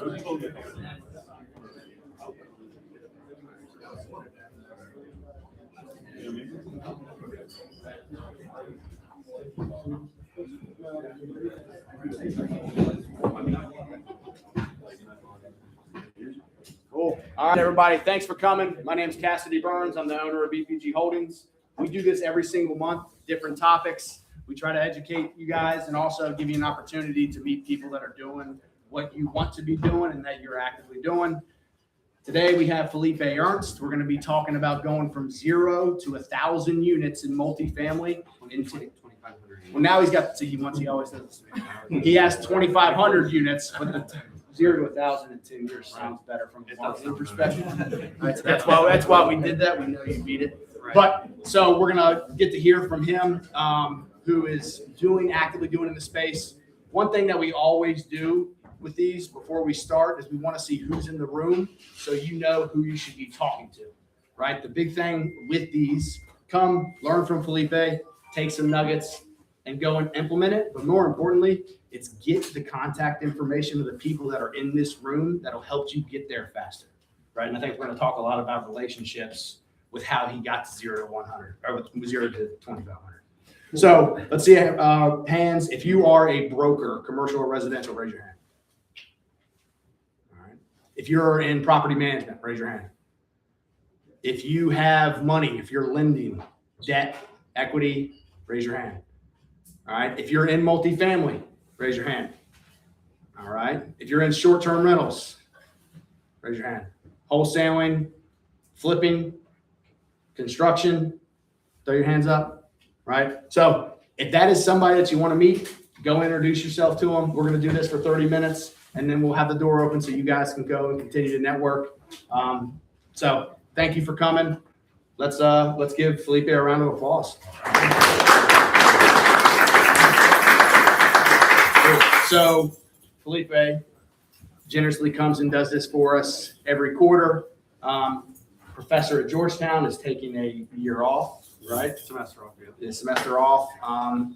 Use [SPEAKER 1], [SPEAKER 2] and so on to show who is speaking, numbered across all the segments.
[SPEAKER 1] Cool. All right, everybody. Thanks for coming. My name is Cassidy Burns. I'm the owner of BPG Holdings. We do this every single month, different topics. We try to educate you guys and also give you an opportunity to meet people that are doing what you want to be doing and that you're actively doing. Today we have Felipe Ernest. We're going to be talking about going from 0 to 1,000 units in multifamily. Well, now he's got, see, he always does this. He has 2,500 units, but the 0 to 1,000 in 10 years sounds better from a marketing perspective. Right, so that's why we did that. We know you beat it. Right. But so we're gonna get to hear from him, who is actively doing in the space. One thing that we always do with these before we start is we want to see who's in the room, so you know who you should be talking to. Right. The big thing with these: come learn from Felipe, take some nuggets, and go and implement it. But more importantly, it's get the contact information of the people that are in this room that'll help you get there faster, right? And I think we're going to talk a lot about relationships with how he got to 0 to 100 or 0 to 2,500. So let's see, hands. If you are a broker, commercial or residential, raise your hand. All right. If you're in property management, raise your hand. If you have money, if you're lending, debt, equity, raise your hand. All right. If you're in multifamily, raise your hand. All right. If you're in short-term rentals, raise your hand. Wholesaling, flipping, construction, throw your hands up. Right. So if that is somebody that you want to meet, go introduce yourself to them. We're going to do this for 30 minutes, and then we'll have the door open so you guys can go and continue to network. So thank you for coming. Let's give Felipe a round of applause. So Felipe generously comes and does this for us every quarter. Professor at Georgetown is taking a year off, right?
[SPEAKER 2] Semester off, yeah.
[SPEAKER 1] The semester off,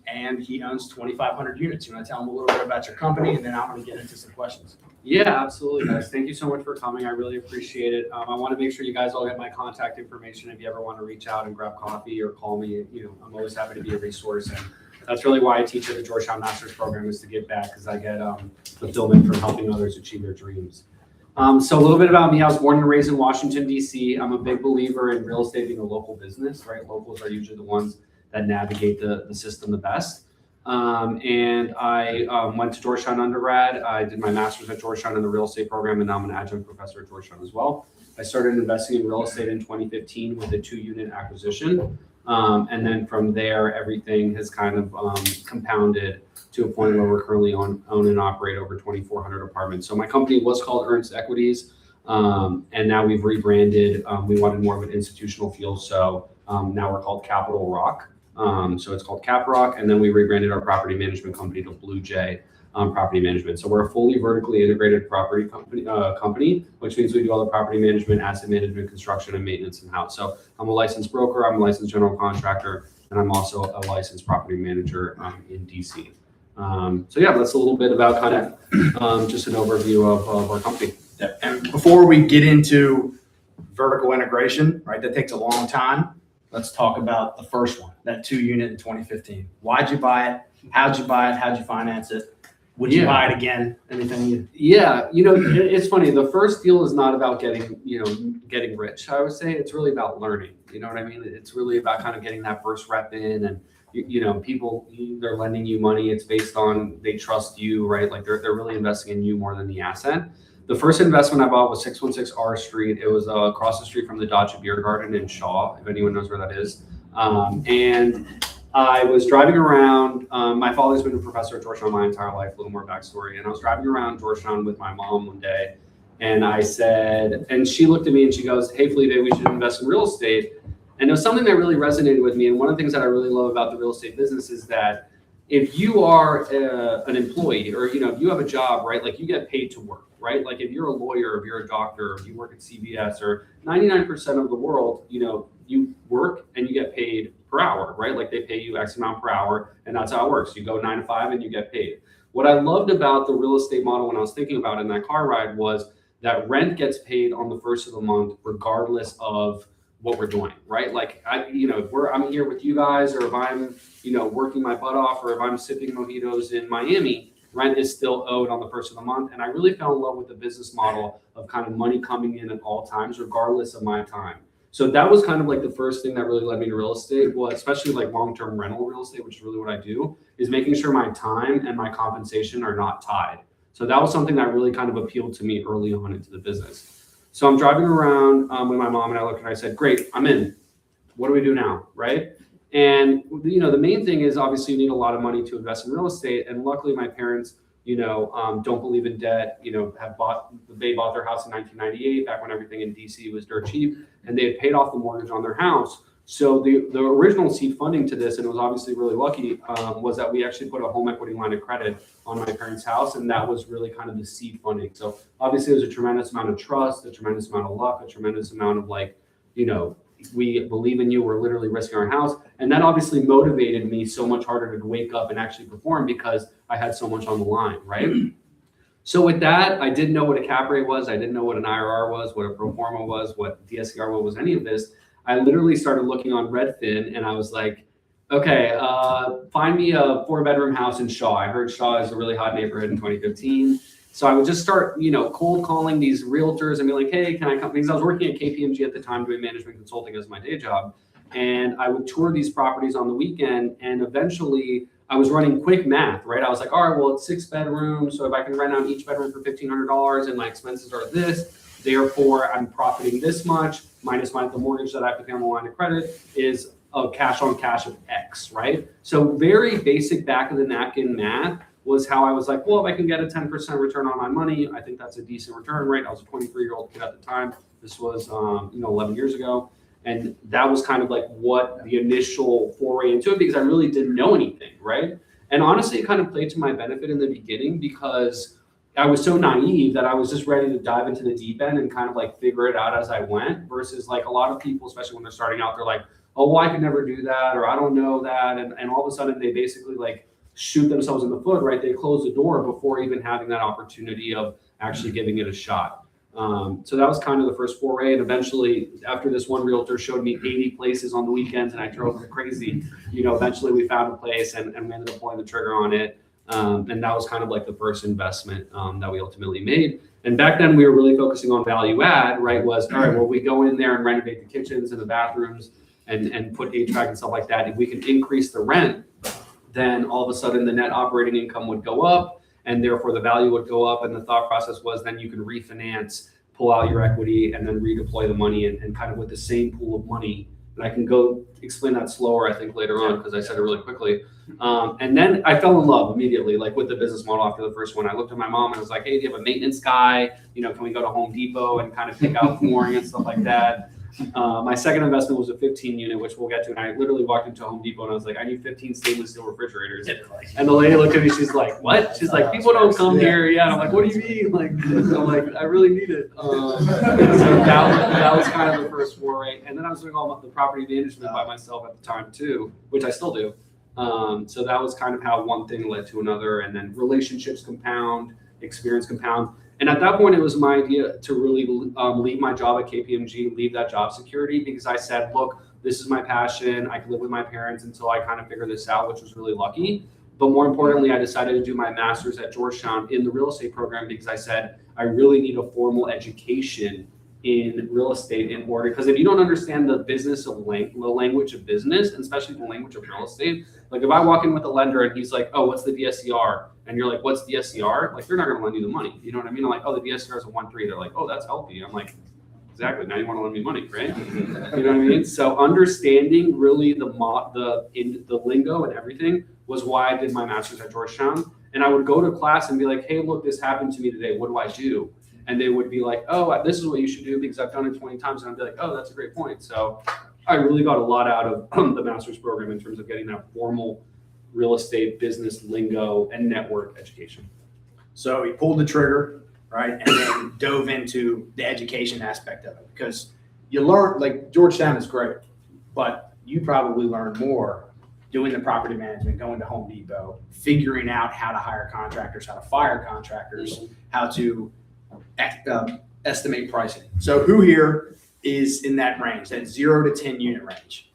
[SPEAKER 1] and he owns 2,500 units. You want to tell him a little bit about your company, and then I'm going to get into some questions.
[SPEAKER 2] Yeah, absolutely, guys. Thank you so much for coming. I really appreciate it. I want to make sure you guys all get my contact information. If you ever want to reach out and grab coffee or call me, I'm always happy to be a resource. And that's really why I teach at the Georgetown Master's Program, is to give back, because I get fulfillment from helping others achieve their dreams. So a little bit about me. I was born and raised in Washington, D.C. I'm a big believer in real estate being a local business, right? Locals are usually the ones that navigate the system the best. And I went to Georgetown undergrad. I did my master's at Georgetown in the real estate program, and now I'm an adjunct professor at Georgetown as well. I started investing in real estate in 2015 with a 2-unit acquisition. And then from there, everything has kind of compounded to a point where we're currently own and operate over 2,400 apartments. So my company was called Ernest Equities, and now we've rebranded. We wanted more of an institutional feel, so now we're called Capital Rock. So it's called Cap Rock, and then we rebranded our property management company to Blue Jay Property Management. So we're a fully vertically integrated property company, which means we do all the property management, asset management, construction, and maintenance in-house. So I'm a licensed broker, I'm a licensed general contractor, and I'm also a licensed property manager in DC. So yeah, that's a little bit about kind of just an overview of our company.
[SPEAKER 1] Yeah. And before we get into vertical integration, right, that takes a long time. Let's talk about the first one, that 2-unit in 2015. Why'd you buy it? How'd you buy it? How'd you finance it? Would you buy it again? Anything?
[SPEAKER 2] Yeah, it's funny. The first deal is not about getting rich. I would say it's really about learning. You know what I mean? It's really about kind of getting that first rep in, and people, they're lending you money. It's based on they trust you, right? Like they're really investing in you more than the asset. The first investment I bought was 616 R Street. It was across the street from the Dodge Beer Garden in Shaw, if anyone knows where that is. And I was driving around. My father's been a professor at Georgetown my entire life, a little more backstory. And I was driving around Georgetown with my mom one day. And I said, and she looked at me and she goes, "Hey, Felipe, we should invest in real estate." And it was something that really resonated with me. And one of the things that I really love about the real estate business is that if you are an employee or, if you have a job, right, like you get paid to work, right? Like if you're a lawyer, if you're a doctor, if you work at CVS, or 99% of the world, you work and you get paid per hour, right? Like they pay you X amount per hour, and that's how it works. You go 9 to 5 and you get paid. What I loved about the real estate model when I was thinking about it in that car ride was that rent gets paid on the first of the month, regardless of what we're doing, right? Like if I'm here with you guys, or if I'm, working my butt off, or if I'm sipping mojitos in Miami, rent is still owed on the first of the month. And I really fell in love with the business model of kind of money coming in at all times, regardless of my time. So that was kind of like the first thing that really led me to real estate, well, especially like long-term rental real estate, which is really what I do, is making sure my time and my compensation are not tied. So that was something that really kind of appealed to me early on into the business. So I'm driving around with my mom, and I looked and I said, great, I'm in. What do we do now, right? And, the main thing is obviously you need a lot of money to invest in real estate. And luckily my parents, don't believe in debt, they bought their house in 1998, back when everything in DC was dirt cheap, and they had paid off the mortgage on their house. So the original seed funding to this, and it was obviously really lucky, was that we actually put a home equity line of credit on my parents' house, and that was really kind of the seed funding. So obviously there's a tremendous amount of trust, a tremendous amount of luck, a tremendous amount of we believe in you, we're literally risking our house. And that obviously motivated me so much harder to wake up and actually perform because I had so much on the line, right? So with that, I didn't know what a cap rate was. I didn't know what an IRR was, what a pro forma was, what DSCR was, any of this. I literally started looking on Redfin, and I was like, okay, find me a 4-bedroom house in Shaw. I heard Shaw is a really hot neighborhood in 2015. So I would just start, cold calling these realtors and be like, hey, can I come? Because I was working at KPMG at the time doing management consulting as my day job. And I would tour these properties on the weekend. And eventually I was running quick math, right? I was like, all right, well, it's 6 bedrooms. So if I can rent out each bedroom for $1,500 and my expenses are this, therefore I'm profiting this much minus the mortgage that I have to pay on the line of credit is a cash on cash of X, right? So very basic back of the napkin math was how I was like, well, if I can get a 10% return on my money, I think that's a decent return, right? I was a 23-year-old kid at the time. This was, 11 years ago. And that was kind of like what the initial foray into it, because I really didn't know anything, right? And honestly, it kind of played to my benefit in the beginning because I was so naive that I was just ready to dive into the deep end and kind of like figure it out as I went, versus like a lot of people, especially when they're starting out, they're like, oh, well, I could never do that, or I don't know that. And all of a sudden they basically like shoot themselves in the foot, right? They close the door before even having that opportunity of actually giving it a shot. So that was kind of the first foray. And eventually, after this one realtor showed me 80 places on the weekends and I drove crazy, eventually we found a place and we ended up pulling the trigger on it. And that was kind of like the first investment that we ultimately made. And back then we were really focusing on value add, right? Was, all right, well, we go in there and renovate the kitchens and the bathrooms and put HVAC and stuff like that. If we can increase the rent, then all of a sudden the net operating income would go up, and therefore the value would go up. And the thought process was then you can refinance, pull out your equity, and then redeploy the money and kind of with the same pool of money. And I can go explain that slower, I think, later on, because I said it really quickly. And then I fell in love immediately, like with the business model after the first one. I looked at my mom and I was like, hey, do you have a maintenance guy? Can we go to Home Depot and kind of pick out flooring and stuff like that? My second investment was a 15 unit, which we'll get to. And I literally walked into Home Depot and I was like, I need 15 stainless steel refrigerators. And the lady looked at me, she's like, what? She's like, people don't come here. Yeah. And I'm like, what do you mean? Like, I'm like, I really need it. So that was kind of the first foray. And then I was doing all the property management by myself at the time too, which I still do. So that was kind of how one thing led to another, and then relationships compound, experience compound. And at that point, it was my idea to really leave my job at KPMG, leave that job security, because I said, look, this is my passion. I can live with my parents until I kind of figure this out, which was really lucky. But more importantly, I decided to do my master's at Georgetown in the real estate program, because I said, I really need a formal education in real estate in order, because if you don't understand the business of the language of business, and especially the language of real estate, like if I walk in with a lender and he's like, oh, what's the DSCR? And you're like, what's DSCR? Like, they're not going to lend you the money. You know what I mean? I'm like, oh, the DSCR is a 1.3. They're like, oh, that's healthy. I'm like, exactly. Now you want to lend me money, right? You know what I mean? So understanding really the lingo and everything was why I did my master's at Georgetown. And I would go to class and be like, hey, look, this happened to me today. What do I do? And they would be like, oh, this is what you should do because I've done it 20 times. And I'd be like, oh, that's a great point. So I really got a lot out of the master's program in terms of getting that formal real estate business lingo and network education.
[SPEAKER 1] So he pulled the trigger, right, and then dove into the education aspect of it, because you learn, like Georgetown is great, but you probably learn more doing the property management, going to Home Depot, figuring out how to hire contractors, how to fire contractors, how to estimate pricing. So who here is in that range, that 0 to 10 unit range?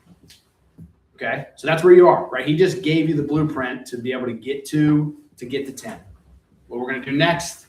[SPEAKER 1] Okay, so that's where you are, right? He just gave you the blueprint to be able to get to 10. What we're gonna do next,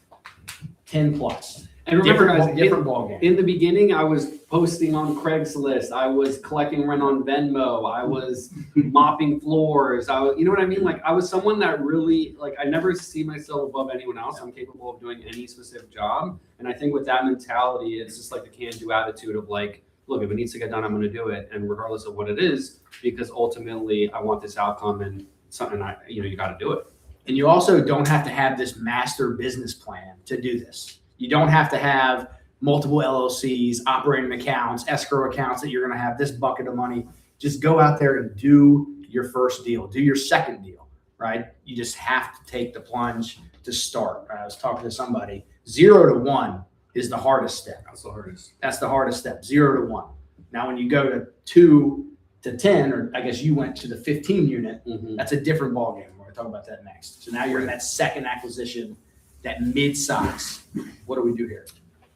[SPEAKER 1] 10 plus.
[SPEAKER 2] And remember, guys,
[SPEAKER 1] different ball game.
[SPEAKER 2] In the beginning, I was posting on Craigslist. I was collecting rent on Venmo. I was mopping floors. You know what I mean? Like, I was someone that really, like, I never see myself above anyone else. I'm capable of doing any specific job. And I think with that mentality, it's just like the can-do attitude of like, look, if it needs to get done, I'm going to do it. And regardless of what it is, because ultimately I want this outcome and something you got to do it.
[SPEAKER 1] And you also don't have to have this master business plan to do this. You don't have to have multiple LLCs, operating accounts, escrow accounts that you're going to have this bucket of money. Just go out there and do your first deal, do your second deal, right? You just have to take the plunge to start. Right? I was talking to somebody, 0 to 1 is the hardest step.
[SPEAKER 2] That's the hardest.
[SPEAKER 1] That's the hardest step, 0 to 1. Now, when you go to 2 to 10, or I guess you went to the 15 unit, that's a different ballgame. We're going to talk about that next. So now you're in that second acquisition, that mid-size. What do we do here?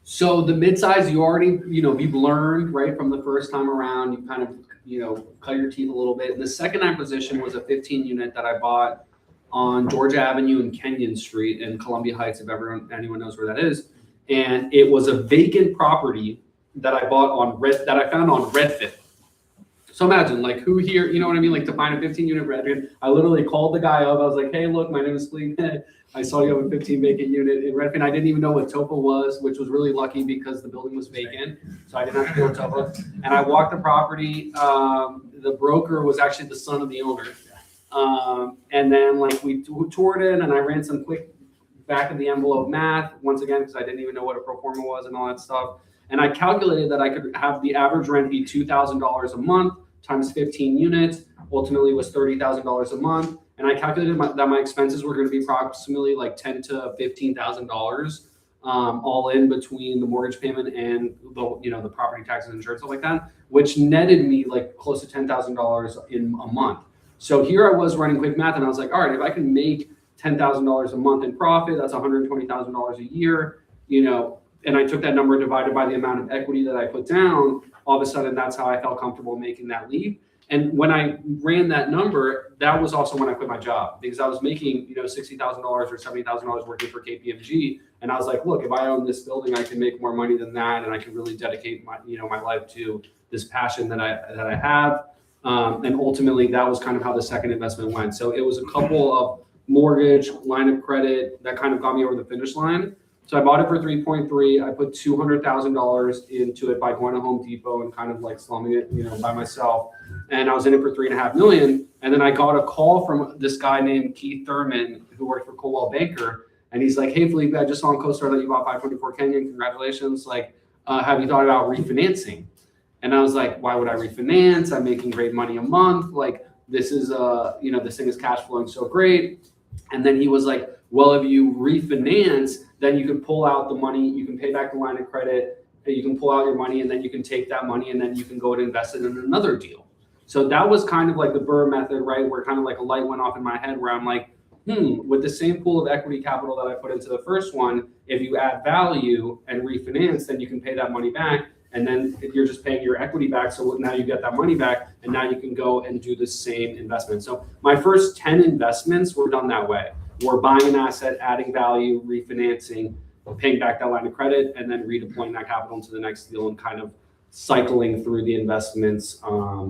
[SPEAKER 2] So the mid-size, you already, you've learned, right, from the first time around, you kind of, cut your teeth a little bit. And the second acquisition was a 15 unit that I bought on Georgia Avenue and Kenyon Street in Columbia Heights, if anyone knows where that is. And it was a vacant property that I bought that I found on Redfin. So imagine, like, who here, you know what I mean? Like, to find a 15 unit Redfin, I literally called the guy up. I was like, hey, look, my name is Felipe. I saw you have a 15 vacant unit in Redfin. I didn't even know what TOPA was, which was really lucky because the building was vacant. So I didn't have to deal with TOPA. And I walked the property. The broker was actually the son of the owner. And then, like, we toured it, and I ran some quick back of the envelope math, once again, because I didn't even know what a pro forma was and all that stuff. And I calculated that I could have the average rent be $2,000 a month times 15 units, ultimately was $30,000 a month. And I calculated that my expenses were going to be approximately like $10,000 to $15,000, all in between the mortgage payment and the property taxes, insurance, stuff like that, which netted me like close to $10,000 in a month. So here I was running quick math, and I was like, all right, if I can make $10,000 a month in profit, that's $120,000 a year, and I took that number divided by the amount of equity that I put down. All of a sudden, that's how I felt comfortable making that leap. And when I ran that number, that was also when I quit my job, because I was making, $60,000 or $70,000 working for KPMG. And I was like, look, if I own this building, I can make more money than that. And I can really dedicate my life to this passion that I have. And ultimately that was kind of how the second investment went. So it was a couple of mortgage, line of credit that kind of got me over the finish line. So I bought it for 3.3. I put $200,000 into it by going to Home Depot and kind of like slumming it, by myself. And I was in it for $3.5 million. And then I got a call from this guy named Keith Thurman, who worked for Coldwell Banker. And he's like, hey, Felipe, I just saw on CoStar that you bought 524 Kenyon. Congratulations. Like, have you thought about refinancing? And I was like, why would I refinance? I'm making great money a month. Like, this is, this thing is cash flowing so great. And then he was like, well, if you refinance, then you can pull out the money, you can pay back the line of credit, you can pull out your money, and then you can take that money and then you can go and invest it in another deal. So that was kind of like the Burr method, right? Where kind of like a light went off in my head where I'm like, with the same pool of equity capital that I put into the first one, if you add value and refinance, then you can pay that money back. And then you're just paying your equity back. So now you get that money back, and now you can go and do the same investment. So my first 10 investments were done that way. We're buying an asset, adding value, refinancing, paying back that line of credit, and then redeploying that capital into the next deal and kind of cycling through the investments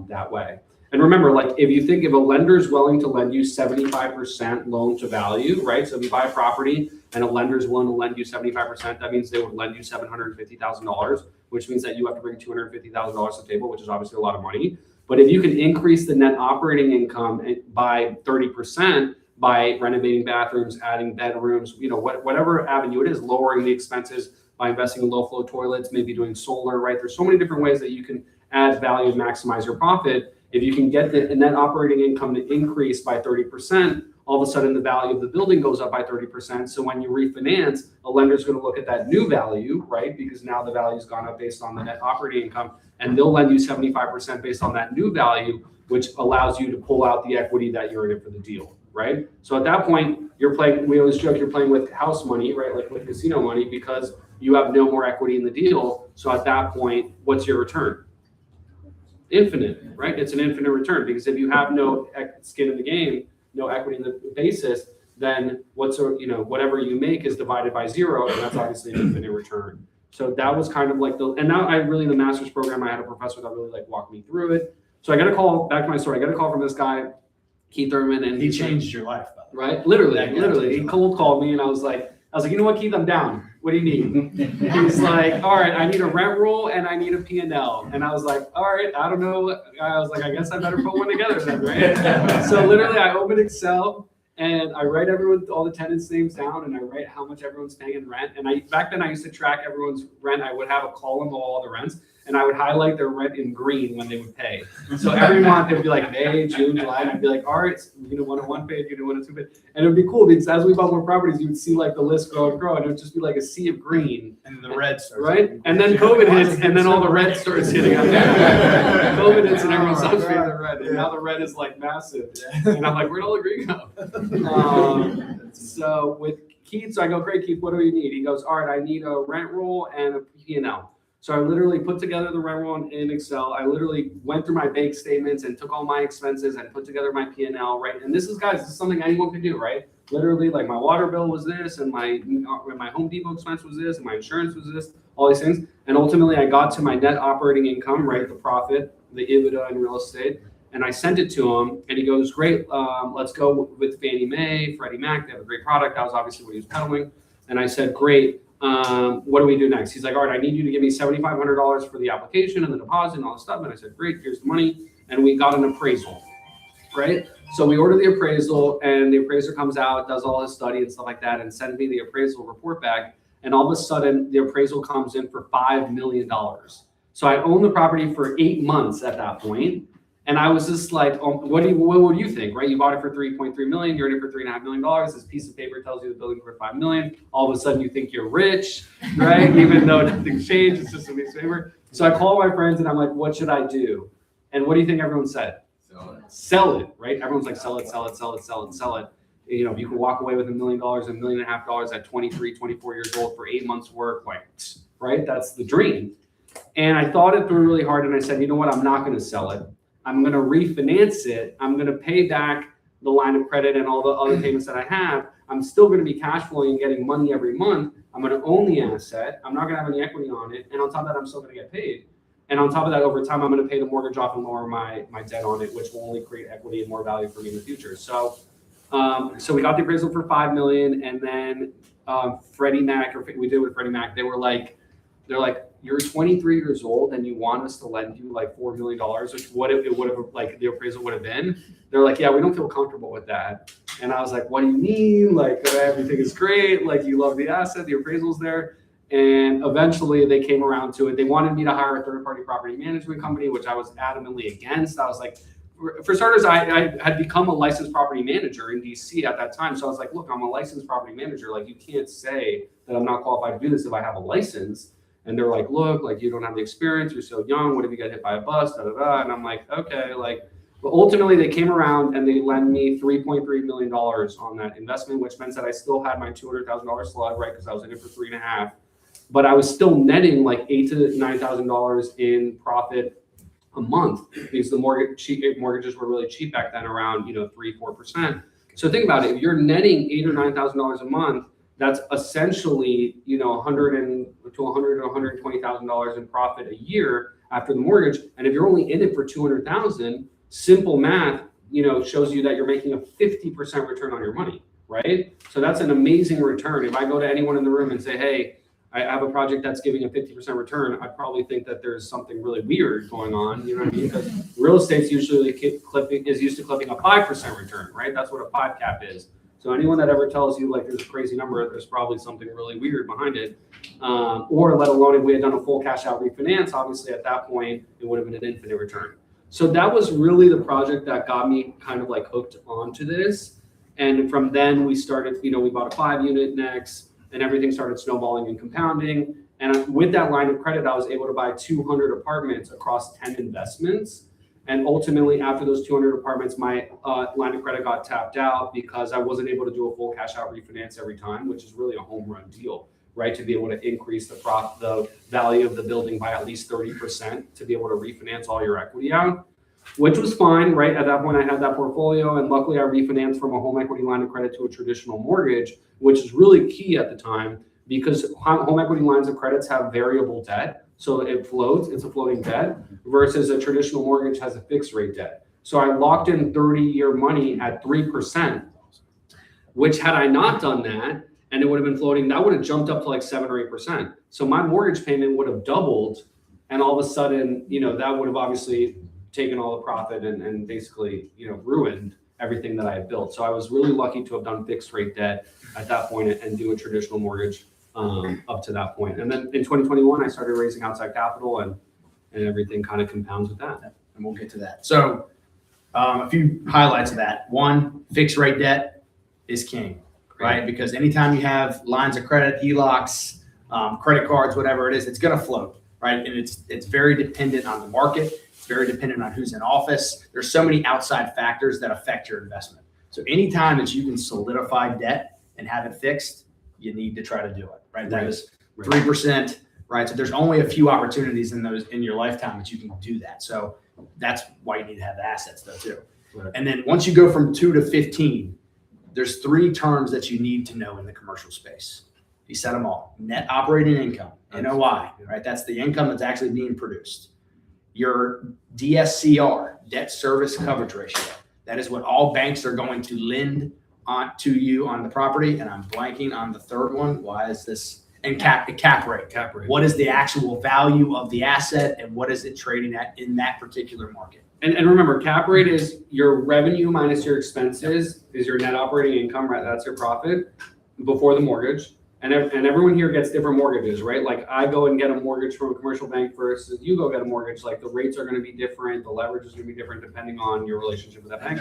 [SPEAKER 2] that way. And remember, like, if a lender is willing to lend you 75% loan to value, right? So if you buy a property and a lender is willing to lend you 75%, that means they would lend you $750,000, which means that you have to bring $250,000 to the table, which is obviously a lot of money. But if you can increase the net operating income by 30%, by renovating bathrooms, adding bedrooms, whatever avenue it is, lowering the expenses by investing in low flow toilets, maybe doing solar, right? There's so many different ways that you can add value and maximize your profit. If you can get the net operating income to increase by 30%, all of a sudden the value of the building goes up by 30%. So when you refinance, a lender's going to look at that new value, right? Because now the value's gone up based on the net operating income, and they'll lend you 75% based on that new value, which allows you to pull out the equity that you're in it for the deal, right? So at that point, you're playing, we always joke, you're playing with house money, right? Like with casino money, because you have no more equity in the deal. So at that point, what's your return? Infinite, right? It's an infinite return, because if you have no skin in the game, no equity in the basis, then whatever you make is divided by 0, and that's obviously an infinite return. So that was kind of like and now in the master's program, I had a professor that really like walked me through it. So I got a call, back to my story, I got a call from this guy, Keith Thurman, and
[SPEAKER 1] he changed your life, by the way.
[SPEAKER 2] Right? Literally, he cold called me, and I was like, you know what, Keith, I'm down. What do you need? He's like, all right, I need a rent roll and I need a P&L. And I was like, all right, I don't know. I was like, I guess I better put one together then, right? So literally I open Excel and I write all the tenants' names down, and I write how much everyone's paying in rent. And back then I used to track everyone's rent. I would have a column of all the rents, and I would highlight their rent in green when they would pay. So every month it would be like May, June, July, and I'd be like, all right, unit 101 paid, unit 102 paid. And it would be cool, because as we bought more properties, you would see like the list grow and grow, and it would just be like a sea of green.
[SPEAKER 1] And the red starts.
[SPEAKER 2] Right? And then COVID hits, and then all the red starts hitting up there. COVID hits, and everyone stops paying the red. And now the red is like massive. And I'm like, where'd all the green go? So with Keith, so I go, great, Keith, what do you need? He goes, all right, I need a rent roll and a P&L. So I literally put together the rent roll in Excel. I literally went through my bank statements and took all my expenses and put together my P&L, right? And this is something anyone can do, right? Literally, like my water bill was this, and my Home Depot expense was this, and my insurance was this, all these things. And ultimately, I got to my net operating income, right? The profit, the EBITDA in real estate. And I sent it to him, and he goes, great, let's go with Fannie Mae, Freddie Mac. They have a great product. That was obviously what he was peddling. And I said, great, what do we do next? He's like, all right, I need you to give me $7,500 for the application and the deposit and all this stuff. And I said, great, here's the money. And we got an appraisal, right? So we order the appraisal, and the appraiser comes out, does all his study and stuff like that, and sends me the appraisal report back. And all of a sudden, the appraisal comes in for $5 million. So I owned the property for 8 months at that point. And I was just like, what would you think, right? You bought it for $3.3 million, you're in it for $3.5 million. This piece of paper tells you the building's worth $5 million. All of a sudden you think you're rich, right? Even though nothing's changed, it's just a piece of paper. So I call my friends and I'm like, what should I do? And what do you think everyone said? Sell it, right? Everyone's like, sell it, sell it, sell it, sell it, sell it. You know, you can walk away with $1 million, $1.5 million at 23, 24 years old for 8 months work, like, right? That's the dream. And I thought it through really hard, and I said, you know what? I'm not going to sell it. I'm going to refinance it. I'm going to pay back the line of credit and all the other payments that I have. I'm still going to be cash flowing and getting money every month. I'm going to own the asset. I'm not going to have any equity on it. And on top of that, I'm still going to get paid. And on top of that, over time, I'm going to pay the mortgage off and lower my debt on it, which will only create equity and more value for me in the future. So we got the appraisal for $5 million, and then Freddie Mac, or we did with Freddie Mac, they're like, you're 23 years old and you want us to lend you like $4 million, which it would have, like the appraisal would have been. They're like, yeah, we don't feel comfortable with that. And I was like, what do you mean? Like, everything is great. Like, you love the asset, the appraisal's there. And eventually they came around to it. They wanted me to hire a third-party property management company, which I was adamantly against. I was like, for starters, I had become a licensed property manager in DC at that time. So I was like, look, I'm a licensed property manager. Like, you can't say that I'm not qualified to do this if I have a license. And they're like, look, like, you don't have the experience. You're so young. What if you get hit by a bus? Da, da, da. And I'm like, okay, like, but ultimately they came around and they lent me $3.3 million on that investment, which meant that I still had my $200,000 slug, right? Because I was in it for 3.5. But I was still netting like $8,000 to $9,000 in profit a month, because the mortgages were really cheap back then, around 3-4%. So think about it. If you're netting $8,000 or $9,000 a month, that's essentially $100,000 to $120,000 in profit a year after the mortgage. And if you're only in it for $200,000, simple math shows you that you're making a 50% return on your money, right? So that's an amazing return. If I go to anyone in the room and say, hey, I have a project that's giving a 50% return, I'd probably think that there's something really weird going on. You know what I mean? Because real estate's usually used to clipping a 5% return, right? That's what a 5 cap is. So anyone that ever tells you like there's a crazy number, there's probably something really weird behind it. Or let alone if we had done a full cash out refinance, obviously at that point, it would have been an infinite return. So that was really the project that got me kind of like hooked onto this. And from then we started, we bought a 5-unit next, and everything started snowballing and compounding. And with that line of credit, I was able to buy 200 apartments across 10 investments. And ultimately, after those 200 apartments, my line of credit got tapped out because I wasn't able to do a full cash out refinance every time, which is really a home run deal, right? To be able to increase the value of the building by at least 30% to be able to refinance all your equity out, which was fine, right? At that point, I had that portfolio, and luckily I refinanced from a home equity line of credit to a traditional mortgage, which is really key at the time because home equity lines of credits have variable debt. So it floats, it's a floating debt, versus a traditional mortgage has a fixed rate debt. So I locked in 30-year money at 3%, which had I not done that, and it would have been floating, that would have jumped up to like 7 or 8%. So my mortgage payment would have doubled, and all of a sudden, that would have obviously taken all the profit and basically, ruined everything that I had built. So I was really lucky to have done fixed rate debt at that point and do a traditional mortgage up to that point. And then in 2021, I started raising outside capital, and everything kind of compounds with that.
[SPEAKER 1] And we'll get to that. So a few highlights of that. One, fixed rate debt is king, right? Because anytime you have lines of credit, HELOCs, credit cards, whatever it is, it's going to float, right? And it's very dependent on the market. It's very dependent on who's in office. There's so many outside factors that affect your investment. So anytime that you can solidify debt and have it fixed, you need to try to do it, right? That is 3%, right? So there's only a few opportunities in your lifetime that you can do that. So that's why you need to have the assets though too. Right. And then once you go from 2 to 15, there's 3 terms that you need to know in the commercial space. You said them all. Net operating income, NOI, right? That's the income that's actually being produced. Your DSCR, debt service coverage ratio. That is what all banks are going to lend to you on the property, and I'm blanking on the third one. Why is this? And cap rate.
[SPEAKER 2] Cap rate.
[SPEAKER 1] What is the actual value of the asset, and what is it trading at in that particular market?
[SPEAKER 2] And remember, cap rate is your revenue minus your expenses is your net operating income, right? That's your profit before the mortgage. And everyone here gets different mortgages, right? Like I go and get a mortgage from a commercial bank versus you go get a mortgage. Like the rates are going to be different. The leverage is going to be different depending on your relationship with that bank.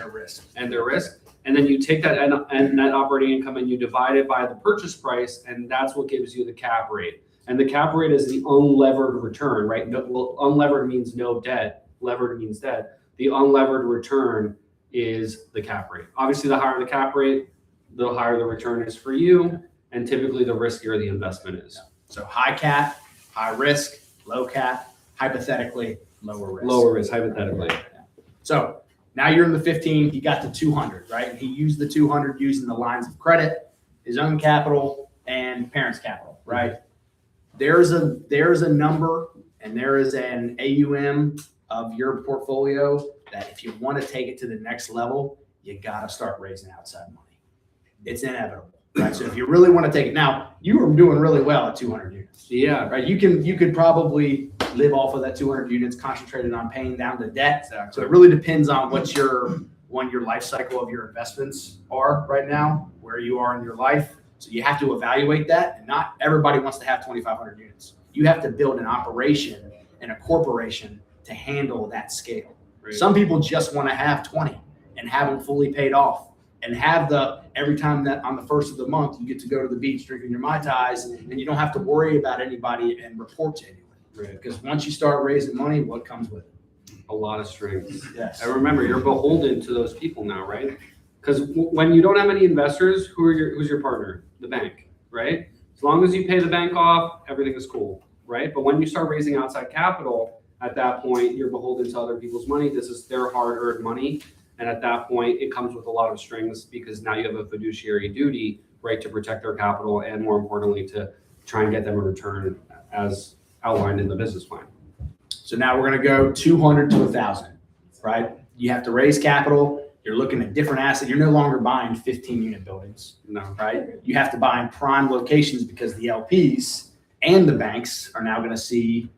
[SPEAKER 2] And their risk. And then you take that net operating income and you divide it by the purchase price. And that's what gives you the cap rate. And the cap rate is the unlevered return, right? Well, unlevered means no debt. Levered means debt. The unlevered return is the cap rate. Obviously, the higher the cap rate, the higher the return is for you. And typically the riskier the investment is.
[SPEAKER 1] So high cap, high risk, low cap, hypothetically lower risk.
[SPEAKER 2] Lower risk, hypothetically.
[SPEAKER 1] Yeah. So now you're in the 15, he got to 200, right? And he used the 200 using the lines of credit, his own capital, and parents' capital, right? There's a number and there is an AUM of your portfolio that if you want to take it to the next level, you got to start raising outside money. It's inevitable. Right. So if you really want to take it now, you are doing really well at 200 units.
[SPEAKER 2] Yeah.
[SPEAKER 1] Right. You could probably live off of that 200 units, concentrated on paying down the debt. Exactly. So it really depends on what your life cycle of your investments are right now, where you are in your life. So you have to evaluate that. And not everybody wants to have 2,500 units. You have to build an operation and a corporation to handle that scale. Right. Some people just want to have 20 and have them fully paid off. And have every time that on the first of the month, you get to go to the beach drinking your Mai Tais and you don't have to worry about anybody and report to anyone. Right. Because once you start raising money, what comes with it?
[SPEAKER 2] A lot of strings.
[SPEAKER 1] Yes.
[SPEAKER 2] And remember, you're beholden to those people now, right? Because when you don't have any investors, who's your partner? The bank, right? As long as you pay the bank off, everything is cool, right? But when you start raising outside capital, at that point, you're beholden to other people's money. This is their hard-earned money. And at that point, it comes with a lot of strings because now you have a fiduciary duty, right, to protect their capital and more importantly, to try and get them a return as outlined in the business plan.
[SPEAKER 1] So now we're going to go 200 to 1,000, right? You have to raise capital. You're looking at different assets. You're no longer buying 15-unit buildings,
[SPEAKER 2] no,
[SPEAKER 1] right? You have to buy in prime locations because the LPs and the banks are now going to see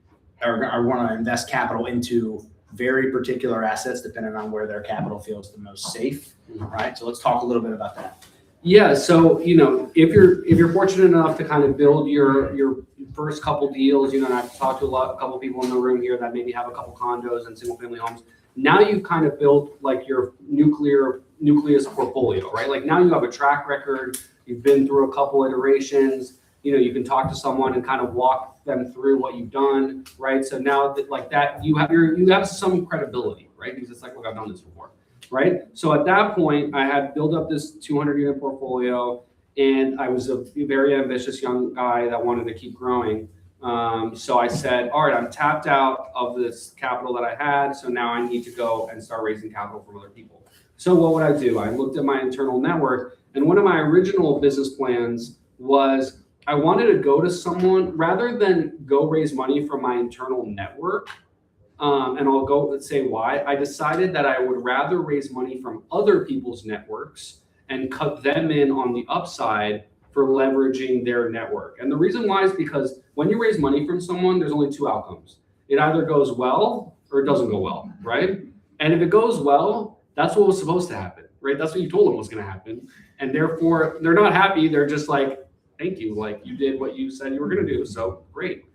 [SPEAKER 1] or want to invest capital into very particular assets depending on where their capital feels the most safe, right? So let's talk a little bit about that.
[SPEAKER 2] Yeah, so if you're fortunate enough to kind of build your first couple deals, and I've talked to a couple people in the room here that maybe have a couple condos and single family homes. Now you've kind of built like your nuclear nucleus portfolio, right? Like now you have a track record, you've been through a couple iterations, you can talk to someone and kind of walk them through what you've done, right? So now that like that, you have some credibility, right? Because it's like, look, I've done this before, right? So at that point, I had built up this 200 unit portfolio, and I was a very ambitious young guy that wanted to keep growing. So I said, all right, I'm tapped out of this capital that I had, so now I need to go and start raising capital from other people. So what would I do? I looked at my internal network, and one of my original business plans was I wanted to go to someone rather than go raise money from my internal network. And I'll go, let's say why. I decided that I would rather raise money from other people's networks and cut them in on the upside for leveraging their network. And the reason why is because when you raise money from someone, there's only two outcomes. It either goes well or it doesn't go well, right? And if it goes well, that's what was supposed to happen, right? That's what you told them was going to happen. And therefore, they're not happy. They're just like, thank you. Like you did what you said you were going to do. So great.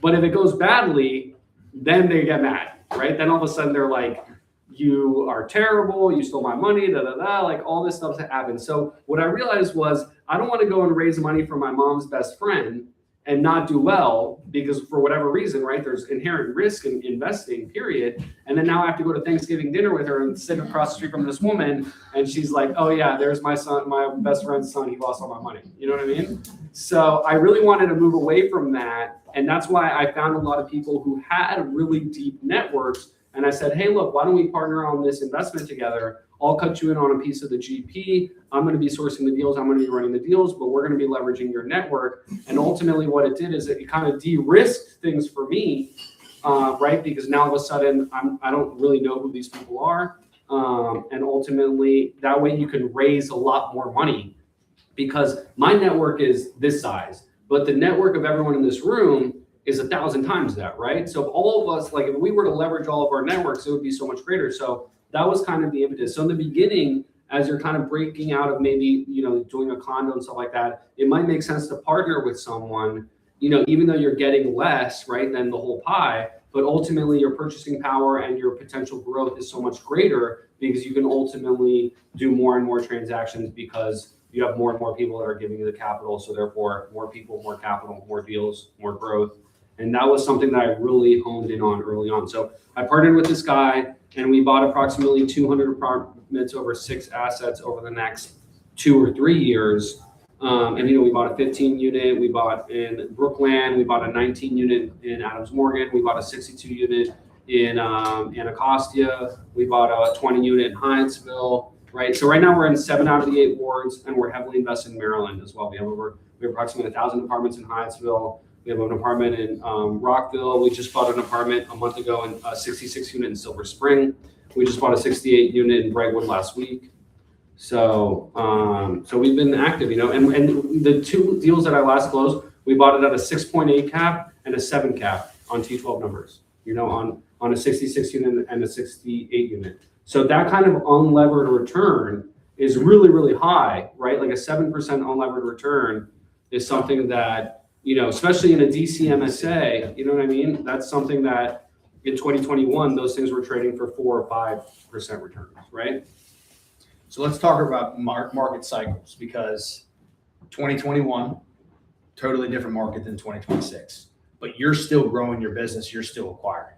[SPEAKER 2] But if it goes badly, then they get mad, right? Then all of a sudden they're like, you are terrible. You stole my money, like all this stuff that happened. So what I realized was I don't want to go and raise money from my mom's best friend and not do well because for whatever reason, right? There's inherent risk in investing, period. And then now I have to go to Thanksgiving dinner with her and sit across the street from this woman. And she's like, oh yeah, there's my son, my best friend's son. He lost all my money. You know what I mean? So I really wanted to move away from that. And that's why I found a lot of people who had really deep networks. And I said, hey, look, why don't we partner on this investment together? I'll cut you in on a piece of the GP. I'm going to be sourcing the deals. I'm going to be running the deals, but we're going to be leveraging your network. And ultimately what it did is it kind of de-risked things for me, right? Because now all of a sudden I don't really know who these people are. And ultimately that way you can raise a lot more money because my network is this size, but the network of everyone in this room is 1,000 times that, right? So all of us, like if we were to leverage all of our networks, it would be so much greater. So that was kind of the impetus. So in the beginning, as you're kind of breaking out of maybe, doing a condo and stuff like that, it might make sense to partner with someone, even though you're getting less, right, than the whole pie, but ultimately your purchasing power and your potential growth is so much greater because you can ultimately do more and more transactions because you have more and more people that are giving you the capital. So therefore more people, more capital, more deals, more growth. And that was something that I really honed in on early on. So I partnered with this guy and we bought approximately 200 apartments over 6 assets over the next 2 or 3 years. And we bought a 15 unit, we bought in Brookland, we bought a 19 unit in Adams Morgan, we bought a 62 unit in Anacostia, we bought a 20 unit in Hyattsville, right? So right now we're in 7 out of the 8 wards and we're heavily invested in Maryland as well. We have approximately 1,000 apartments in Hyattsville. We have an apartment in Rockville. We just bought an apartment a month ago in a 66 unit in Silver Spring. We just bought a 68 unit in Brightwood last week. So we've been active, and the 2 deals that I last closed, we bought it at a 6.8 cap and a 7 cap on T12 numbers, on a 66 unit and a 68 unit. So that kind of unlevered return is really, really high, right? Like a 7% unlevered return is something that, especially in a DC MSA, you know what I mean? That's something that in 2021, those things were trading for 4 or 5% returns, right?
[SPEAKER 1] So let's talk about market cycles because 2021, totally different market than 2026, but you're still growing your business. You're still acquiring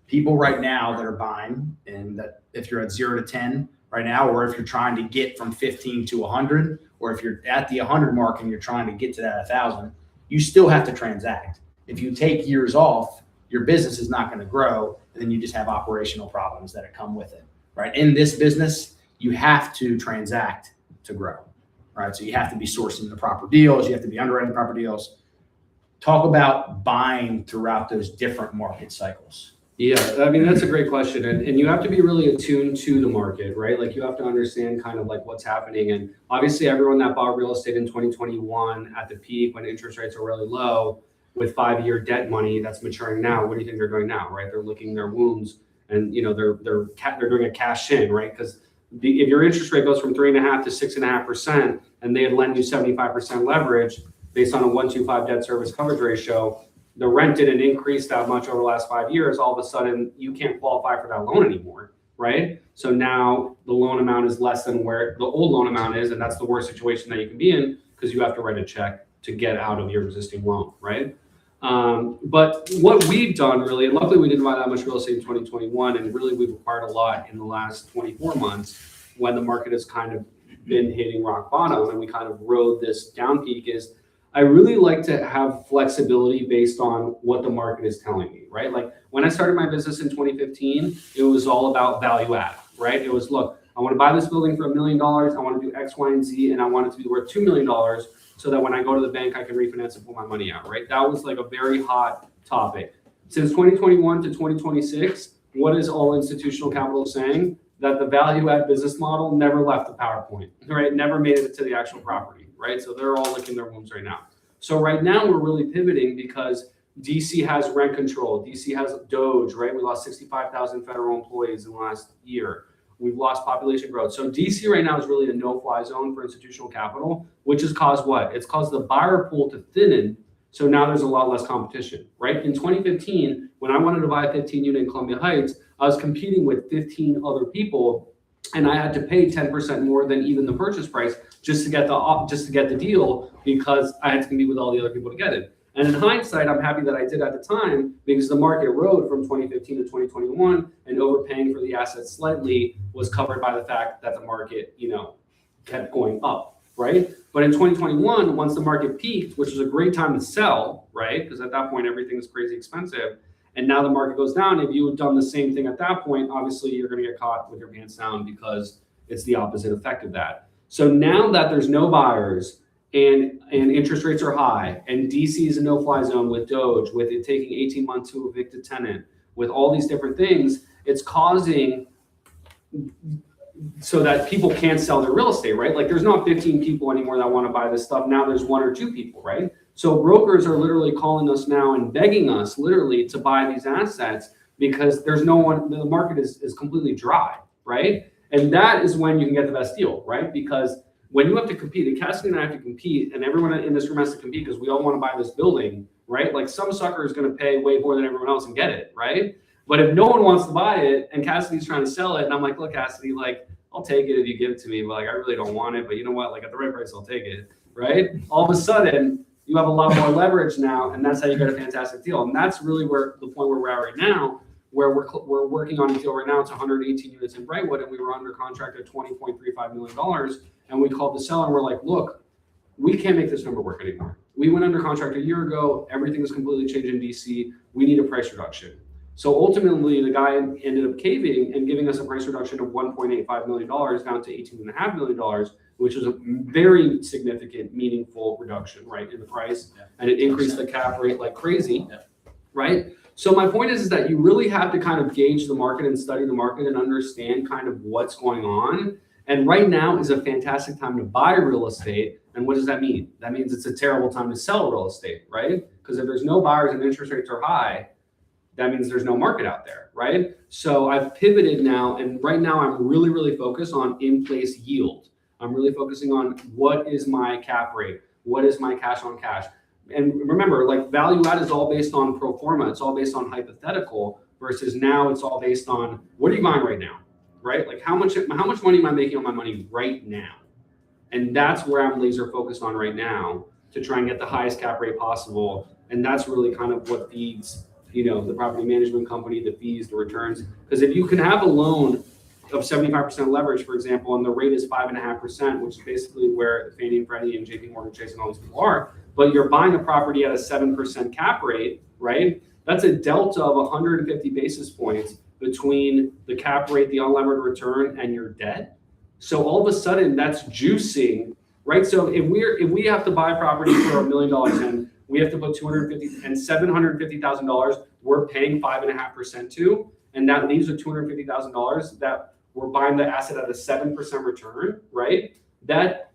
[SPEAKER 1] people right now that are buying. And that if you're at 0 to 10 right now, or if you're trying to get from 15 to 100, or if you're at the 100 mark and you're trying to get to that 1,000, you still have to transact. If you take years off, your business is not going to grow. And then you just have operational problems that come with it, right? In this business, you have to transact to grow, right? So you have to be sourcing the proper deals. You have to be underwriting the proper deals. Talk about buying throughout those different market cycles.
[SPEAKER 2] Yeah, I mean, that's a great question. And you have to be really attuned to the market, right? Like you have to understand kind of like what's happening. And obviously everyone that bought real estate in 2021 at the peak when interest rates are really low with 5-year debt money that's maturing now, what do you think they're doing now, right? They're licking their wounds and, they're doing a cash in, right? Because if your interest rate goes from 3.5% to 6.5% and they had lent you 75% leverage based on a 1.25 debt service coverage ratio, the rent didn't increase that much over the last 5 years. All of a sudden, you can't qualify for that loan anymore, right? So now the loan amount is less than where the old loan amount is, and that's the worst situation that you can be in because you have to write a check to get out of your existing loan, right? But what we've done really, and luckily we didn't buy that much real estate in 2021, and really we've acquired a lot in the last 24 months when the market has kind of been hitting rock bottom and we kind of rode this down peak, is I really like to have flexibility based on what the market is telling me, right? Like when I started my business in 2015, it was all about value add, right? It was, look, I want to buy this building for $1 million. I want to do X, Y, and Z, and I want it to be worth $2 million so that when I go to the bank, I can refinance and pull my money out, right? That was like a very hot topic. Since 2021 to 2026, what is all institutional capital saying? That the value add business model never left the PowerPoint, right? Never made it to the actual property, right? So they're all licking their wounds right now. So right now we're really pivoting because DC has rent control. DC has Doge, right? We lost 65,000 federal employees in the last year. We've lost population growth. So DC right now is really a no-fly zone for institutional capital, which has caused what? It's caused the buyer pool to thin. So now there's a lot less competition, right? In 2015, when I wanted to buy a 15 unit in Columbia Heights, I was competing with 15 other people, and I had to pay 10% more than even the purchase price just to get the deal because I had to compete with all the other people to get it. And in hindsight, I'm happy that I did at the time because the market rode from 2015 to 2021, and overpaying for the asset slightly was covered by the fact that the market, kept going up, right? But in 2021, once the market peaked, which was a great time to sell, right? Because at that point, everything is crazy expensive. And now the market goes down. If you had done the same thing at that point, obviously you're going to get caught with your pants down because it's the opposite effect of that. So now that there's no buyers and interest rates are high, and DC is a no-fly zone with Doge, with it taking 18 months to evict a tenant, with all these different things, it's causing so that people can't sell their real estate, right? Like there's not 15 people anymore that want to buy this stuff. Now there's 1 or 2 people, right? So brokers are literally calling us now and begging us literally to buy these assets because there's no one, the market is completely dry, right? And that is when you can get the best deal, right? Because when you have to compete, and Cassidy and I have to compete, and everyone in this room has to compete because we all want to buy this building, right? Like some sucker is going to pay way more than everyone else and get it, right? But if no one wants to buy it and Cassidy's trying to sell it, and I'm like, look, Cassidy, like, I'll take it if you give it to me, but like, I really don't want it, but you know what? Like at the right price, I'll take it, right? All of a sudden, you have a lot more leverage now, and that's how you get a fantastic deal. And that's really where the point where we're at right now, where we're working on a deal right now. It's 118 units in Brightwood, and we were under contract at $20.35 million. And we called the seller, and we're like, look, we can't make this number work anymore. We went under contract a year ago. Everything is completely changed in DC. We need a price reduction. So ultimately, the guy ended up caving and giving us a price reduction of $1.85 million down to $18.5 million, which was a very significant, meaningful reduction, right, in the price. Yeah. And it increased the cap rate like crazy, yeah. Right? So my point is that you really have to kind of gauge the market and study the market and understand kind of what's going on. And right now is a fantastic time to buy real estate. And what does that mean? That means it's a terrible time to sell real estate, right? Because if there's no buyers and interest rates are high, that means there's no market out there, right? So I've pivoted now, and right now I'm really, really focused on in-place yield. I'm really focusing on what is my cap rate? What is my cash on cash? And remember, like value add is all based on pro forma. It's all based on hypothetical versus now it's all based on what are you buying right now, right? Like how much money am I making on my money right now? And that's where I'm laser focused on right now to try and get the highest cap rate possible. And that's really kind of what feeds, the property management company, the fees, the returns. Because if you can have a loan of 75% leverage, for example, and the rate is 5.5%, which is basically where Fannie and Freddie and JP Morgan Chase and all these people are, but you're buying a property at a 7% cap rate, right? That's a delta of 150 basis points between the cap rate, the unlevered return, and your debt. So all of a sudden, that's juicing, right? So if we have to buy property for $1 million and we have to put $250,000 and $750,000, we're paying 5.5% to, and that leaves with $250,000 that we're buying the asset at a 7% return, right? That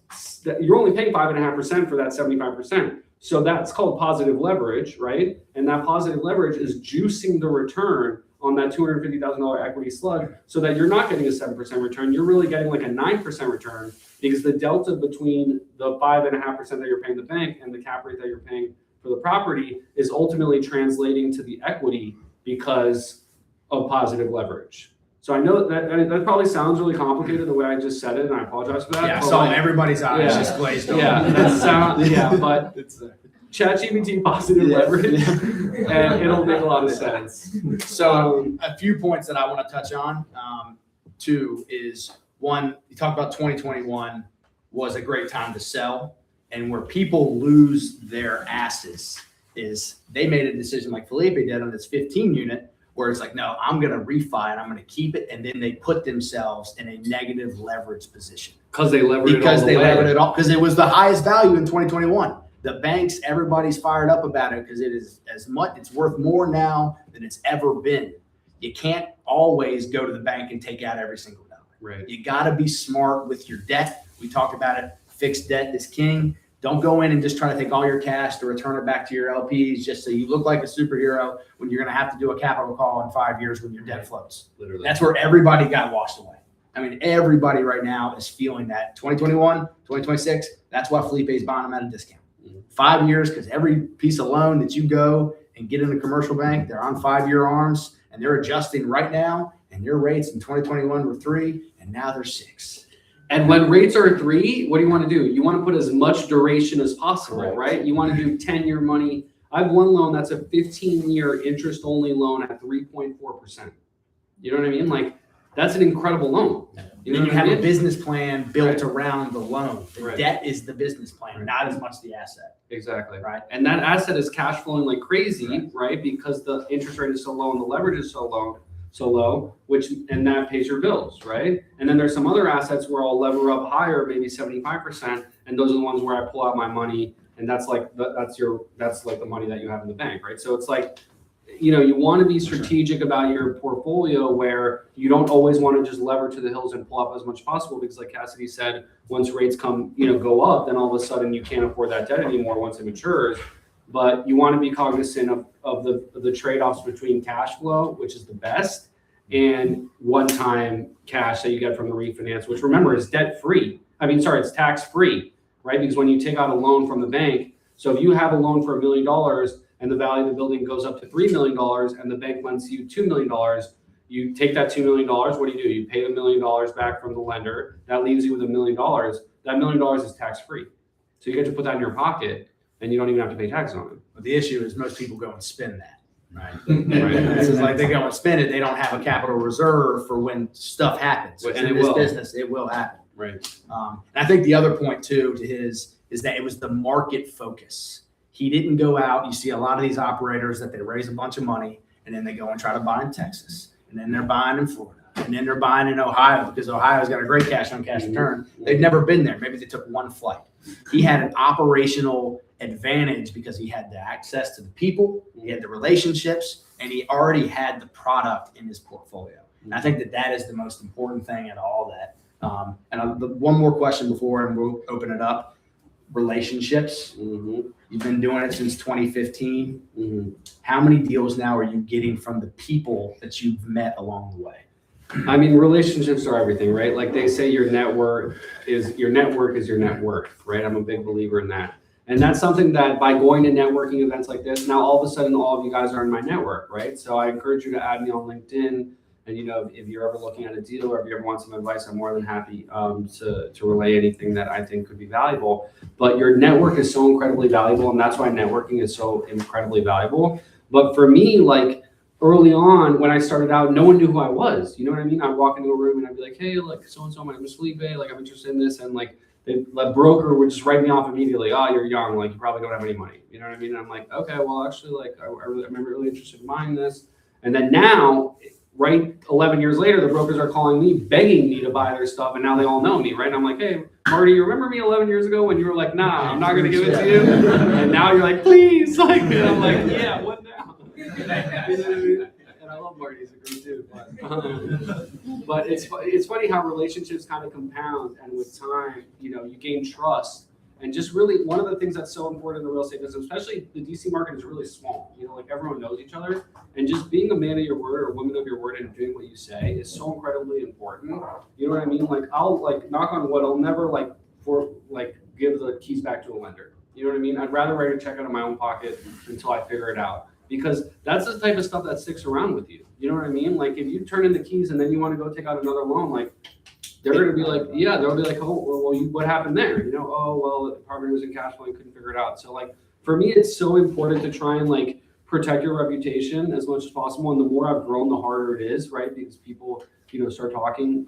[SPEAKER 2] you're only paying 5.5% for that 75%. So that's called positive leverage, right? And that positive leverage is juicing the return on that $250,000 equity slug so that you're not getting a 7% return. You're really getting like a 9% return because the delta between the 5.5% that you're paying the bank and the cap rate that you're paying for the property is ultimately translating to the equity because of positive leverage. So I know that probably sounds really complicated the way I just said it, and I apologize for that.
[SPEAKER 1] Yeah, I
[SPEAKER 2] but
[SPEAKER 1] saw
[SPEAKER 2] like,
[SPEAKER 1] everybody's eyes
[SPEAKER 2] yeah.
[SPEAKER 1] just glazed over.
[SPEAKER 2] Yeah, that sounds, yeah, but ChatGPT positive leverage, and it'll make a lot of sense.
[SPEAKER 1] So a few points that I want to touch on. Two is one, you talked about 2021 was a great time to sell, and where people lose their asses is they made a decision like Felipe did on this 15 unit, where it's like, no, I'm going to refi and I'm going to keep it. And then they put themselves in a negative leverage position.
[SPEAKER 2] Because they levered
[SPEAKER 1] it all, because it was the highest value in 2021. The banks, everybody's fired up about it because it is it's worth more now than it's ever been. You can't always go to the bank and take out every single dollar.
[SPEAKER 2] Right.
[SPEAKER 1] You got to be smart with your debt. We talked about it. Fixed debt is king. Don't go in and just try to take all your cash to return it back to your LPs just so you look like a superhero when you're going to have to do a capital call in 5 years when your debt floats.
[SPEAKER 2] Literally.
[SPEAKER 1] That's where everybody got washed away. I mean, everybody right now is feeling that 2021, 2026. That's why Felipe is buying them at a discount. 5 years, because every piece of loan that you go and get in a commercial bank, they're on 5-year arms and they're adjusting right now. And your rates in 2021 were 3 and now they're 6.
[SPEAKER 2] And when rates are 3, what do you want to do? You want to put as much duration as possible, right? You want to do 10-year money. I have one loan that's a 15-year interest-only loan at 3.4%. You know what I mean? Like, that's an incredible loan.
[SPEAKER 1] You have a business plan built around the loan. The
[SPEAKER 2] Right.
[SPEAKER 1] debt is the business plan, not as much the asset.
[SPEAKER 2] Exactly.
[SPEAKER 1] Right.
[SPEAKER 2] And that asset is cash flowing like crazy, right? Because the interest rate is so low and the leverage is so low, and that pays your bills, right? And then there's some other assets where I'll lever up higher, maybe 75%, and those are the ones where I pull out my money, and that's like that's like the money that you have in the bank, right? So it's like, you know, you want to be strategic about your portfolio where you don't always want to just lever to the hills and pull up as much as possible, because like Cassidy said, once rates go up, then all of a sudden you can't afford that debt anymore once it matures. But you want to be cognizant of the trade-offs between cash flow, which is the best, and one-time cash that you get from the refinance, which remember is debt-free. It's tax-free, right? Because when you take out a loan from the bank, so if you have a loan for $1 million and the value of the building goes up to $3 million and the bank lends you $2 million, you take that $2 million, what do? You pay the $1 million back from the lender. That leaves you with $1 million. That $1 million is tax-free. So you get to put that in your pocket, and you don't even have to pay taxes on it.
[SPEAKER 1] But the issue is most people go and spend that, right? It's like they go and spend it. They don't have a capital reserve for when stuff happens.
[SPEAKER 2] And
[SPEAKER 1] in this business, it will happen.
[SPEAKER 2] Right.
[SPEAKER 1] And I think the other point too to his is that it was the market focus. He didn't go out. You see a lot of these operators that they raise a bunch of money and then they go and try to buy in Texas, and then they're buying in Florida, and then they're buying in Ohio because Ohio's got a great cash on cash return. They've never been there. Maybe they took one flight. He had an operational advantage because he had the access to the people, he had the relationships, and he already had the product in his portfolio. And I think that is the most important thing in all that. One more question before, and we'll open it up. Relationships. Mm-hmm. You've been doing it since 2015. Mm-hmm. How many deals now are you getting from the people that you've met along the way?
[SPEAKER 2] Relationships are everything, right? Like they say, your network is your net worth, right? I'm a big believer in that. And that's something that by going to networking events like this, now all of a sudden, all of you guys are in my network, right? So I encourage you to add me on LinkedIn. And, if you're ever looking at a deal or if you ever want some advice, I'm more than happy to relay anything that I think could be valuable. But your network is so incredibly valuable. And that's why networking is so incredibly valuable. But for me, like, early on, when I started out, no one knew who I was. You know what I mean? I'd walk into a room and I'd be like, hey, like so-and-so, my name is Felipe. Like, I'm interested in this. And like, the broker would just write me off immediately. Oh, you're young. Like, you probably don't have any money. You know what I mean? And I'm like, okay, well, actually, like, I'm really interested in buying this. And then now, right, 11 years later, the brokers are calling me, begging me to buy their stuff. And now they all know me, right? And I'm like, hey, Marty, you remember me 11 years ago when you were like, nah, I'm not going to give it to you? And now you're like, please. Like, and I'm like, yeah, what now? You know what I mean? And I love Marty's agree too, but it's funny how relationships kind of compound, and with time, you gain trust. And just really, one of the things that's so important in the real estate business, especially the DC market, is really small. Like everyone knows each other, and just being a man of your word or a woman of your word and doing what you say is so incredibly important. You know what I mean? Like I'll knock on wood, I'll never give the keys back to a lender. You know what I mean? I'd rather write a check out of my own pocket until I figure it out. because that's the type of stuff that sticks around with you. You know what I mean? Like if you turn in the keys and then you want to go take out another loan, like they're going to be like, yeah, they'll be like, oh, well, what happened there? You know, oh, well, the property was in cash flow and couldn't figure it out. So like, for me, it's so important to try and like protect your reputation as much as possible. And the more I've grown, the harder it is, right? Because people, start talking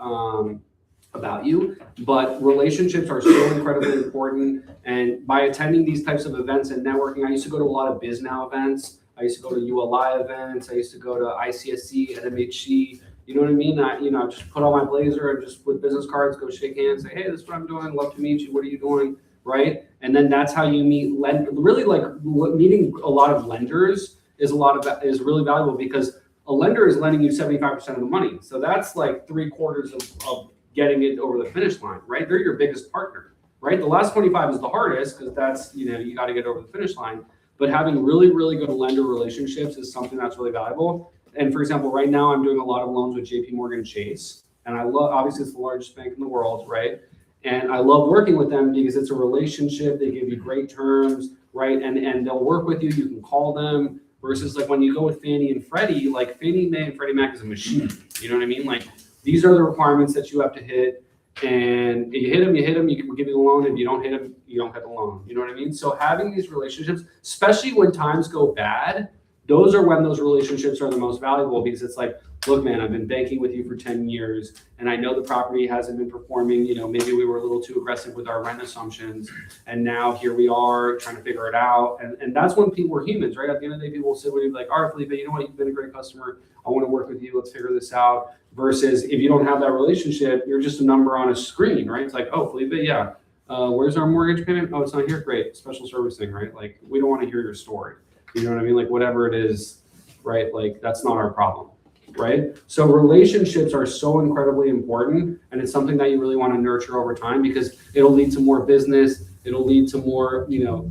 [SPEAKER 2] about you. But relationships are so incredibly important. And by attending these types of events and networking, I used to go to a lot of BizNow events. I used to go to ULI events. I used to go to ICSC, NMHC. You know what I mean? I just put on my blazer and just with business cards, go shake hands, say, hey, this is what I'm doing. Love to meet you. What are you doing? Right? And then that's how you meet really like meeting a lot of lenders is really valuable, because a lender is lending you 75% of the money. So that's like 3/4 of getting it over the finish line, right? They're your biggest partner, right? The last 25 is the hardest, because that's, you got to get over the finish line. But having really, really good lender relationships is something that's really valuable. And for example, right now I'm doing a lot of loans with JP Morgan Chase. And I love, obviously it's the largest bank in the world, right? And I love working with them because it's a relationship. They give you great terms, right? And they'll work with you. You can call them, versus like when you go with Fannie and Freddie, like Fannie Mae and Freddie Mac is a machine. You know what I mean? Like these are the requirements that you have to hit. And if you hit them, you can give you the loan. If you don't hit them, you don't get the loan. You know what I mean? So having these relationships, especially when times go bad, those are when those relationships are the most valuable, because it's like, look, man, I've been banking with you for 10 years and I know the property hasn't been performing. Maybe we were a little too aggressive with our rent assumptions, and now here we are trying to figure it out. And that's when people are humans, right? At the end of the day, people will sit with you like, all right, Felipe, you know what? You've been a great customer. I want to work with you. Let's figure this out. Versus if you don't have that relationship, you're just a number on a screen, right? It's like, oh, Felipe, yeah. Where's our mortgage payment? Oh, it's not here. Great. Special servicing, right? Like, we don't want to hear your story. You know what I mean? Like whatever it is, right? Like that's not our problem, right? So relationships are so incredibly important, and it's something that you really want to nurture over time, because it'll lead to more business. It'll lead to more,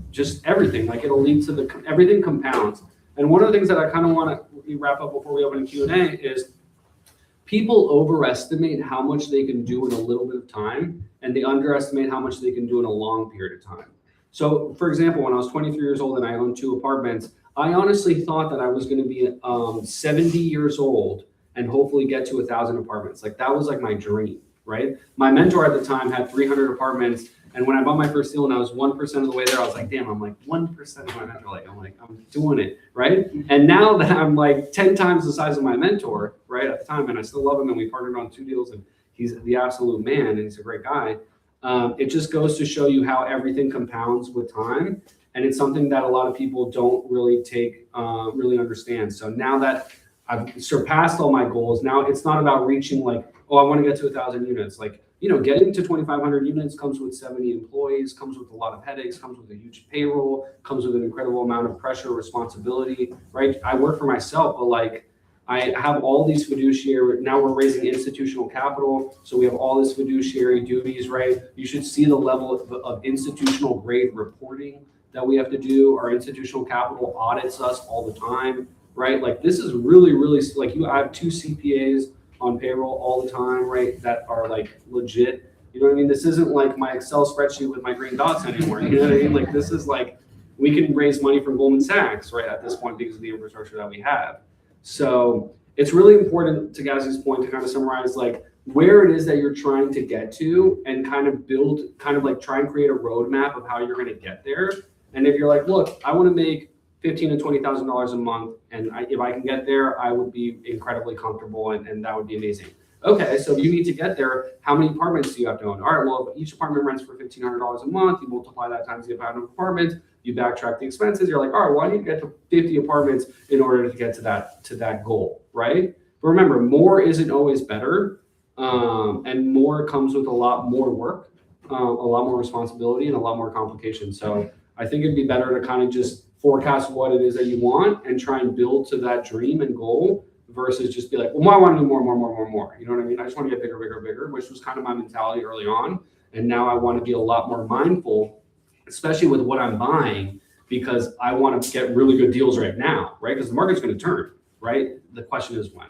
[SPEAKER 2] just everything. Like it'll lead to everything compounds. And one of the things that I kind of want to wrap up before we open a Q&A is people overestimate how much they can do in a little bit of time, and they underestimate how much they can do in a long period of time. So for example, when I was 23 years old and I owned 2 apartments, I honestly thought that I was going to be 70 years old and hopefully get to 1,000 apartments. Like that was like my dream, right? My mentor at the time had 300 apartments. And when I bought my first deal and I was 1% of the way there, I was like, damn, I'm like 1% of my mentor. I'm doing it, right? And now that I'm like 10 times the size of my mentor, right, at the time, and I still love him, and we partnered on 2 deals, and he's the absolute man, and he's a great guy. It just goes to show you how everything compounds with time. And it's something that a lot of people don't really really understand. So now that I've surpassed all my goals, now it's not about reaching like, oh, I want to get to 1,000 units. Like, getting to 2,500 units comes with 70 employees, comes with a lot of headaches, comes with a huge payroll, comes with an incredible amount of pressure, responsibility, right? I work for myself, but like, I have all these fiduciary, now we're raising institutional capital. So we have all this fiduciary duties, right? You should see the level of institutional grade reporting that we have to do. Our institutional capital audits us all the time, right? Like this is really, really, like I have 2 CPAs on payroll all the time, right? That are like legit. You know what I mean? This isn't like my Excel spreadsheet with my green dots anymore. You know what I mean? Like this is like, we can raise money from Goldman Sachs, right? At this point, because of the infrastructure that we have. So it's really important, to Gazzy's point, to kind of summarize like where it is that you're trying to get to, and kind of try and create a roadmap of how you're going to get there. And if you're like, look, I want to make $15,000 to $20,000 a month, and if I can get there, I would be incredibly comfortable, and that would be amazing. Okay, so if you need to get there, how many apartments do you have to own? All right, well, if each apartment rents for $1,500 a month, you multiply that times the amount of apartments, you backtrack the expenses, you're like, all right, well, I need to get to 50 apartments in order to get to that goal, right? But remember, more isn't always better, and more comes with a lot more work, a lot more responsibility, and a lot more complications. So I think it'd be better to kind of just forecast what it is that you want and try and build to that dream and goal, versus just be like, well, I want to do more. You know what I mean? I just want to get bigger, which was kind of my mentality early on. And now I want to be a lot more mindful, especially with what I'm buying, because I want to get really good deals right now, right? Because the market's going to turn, right? The question is when.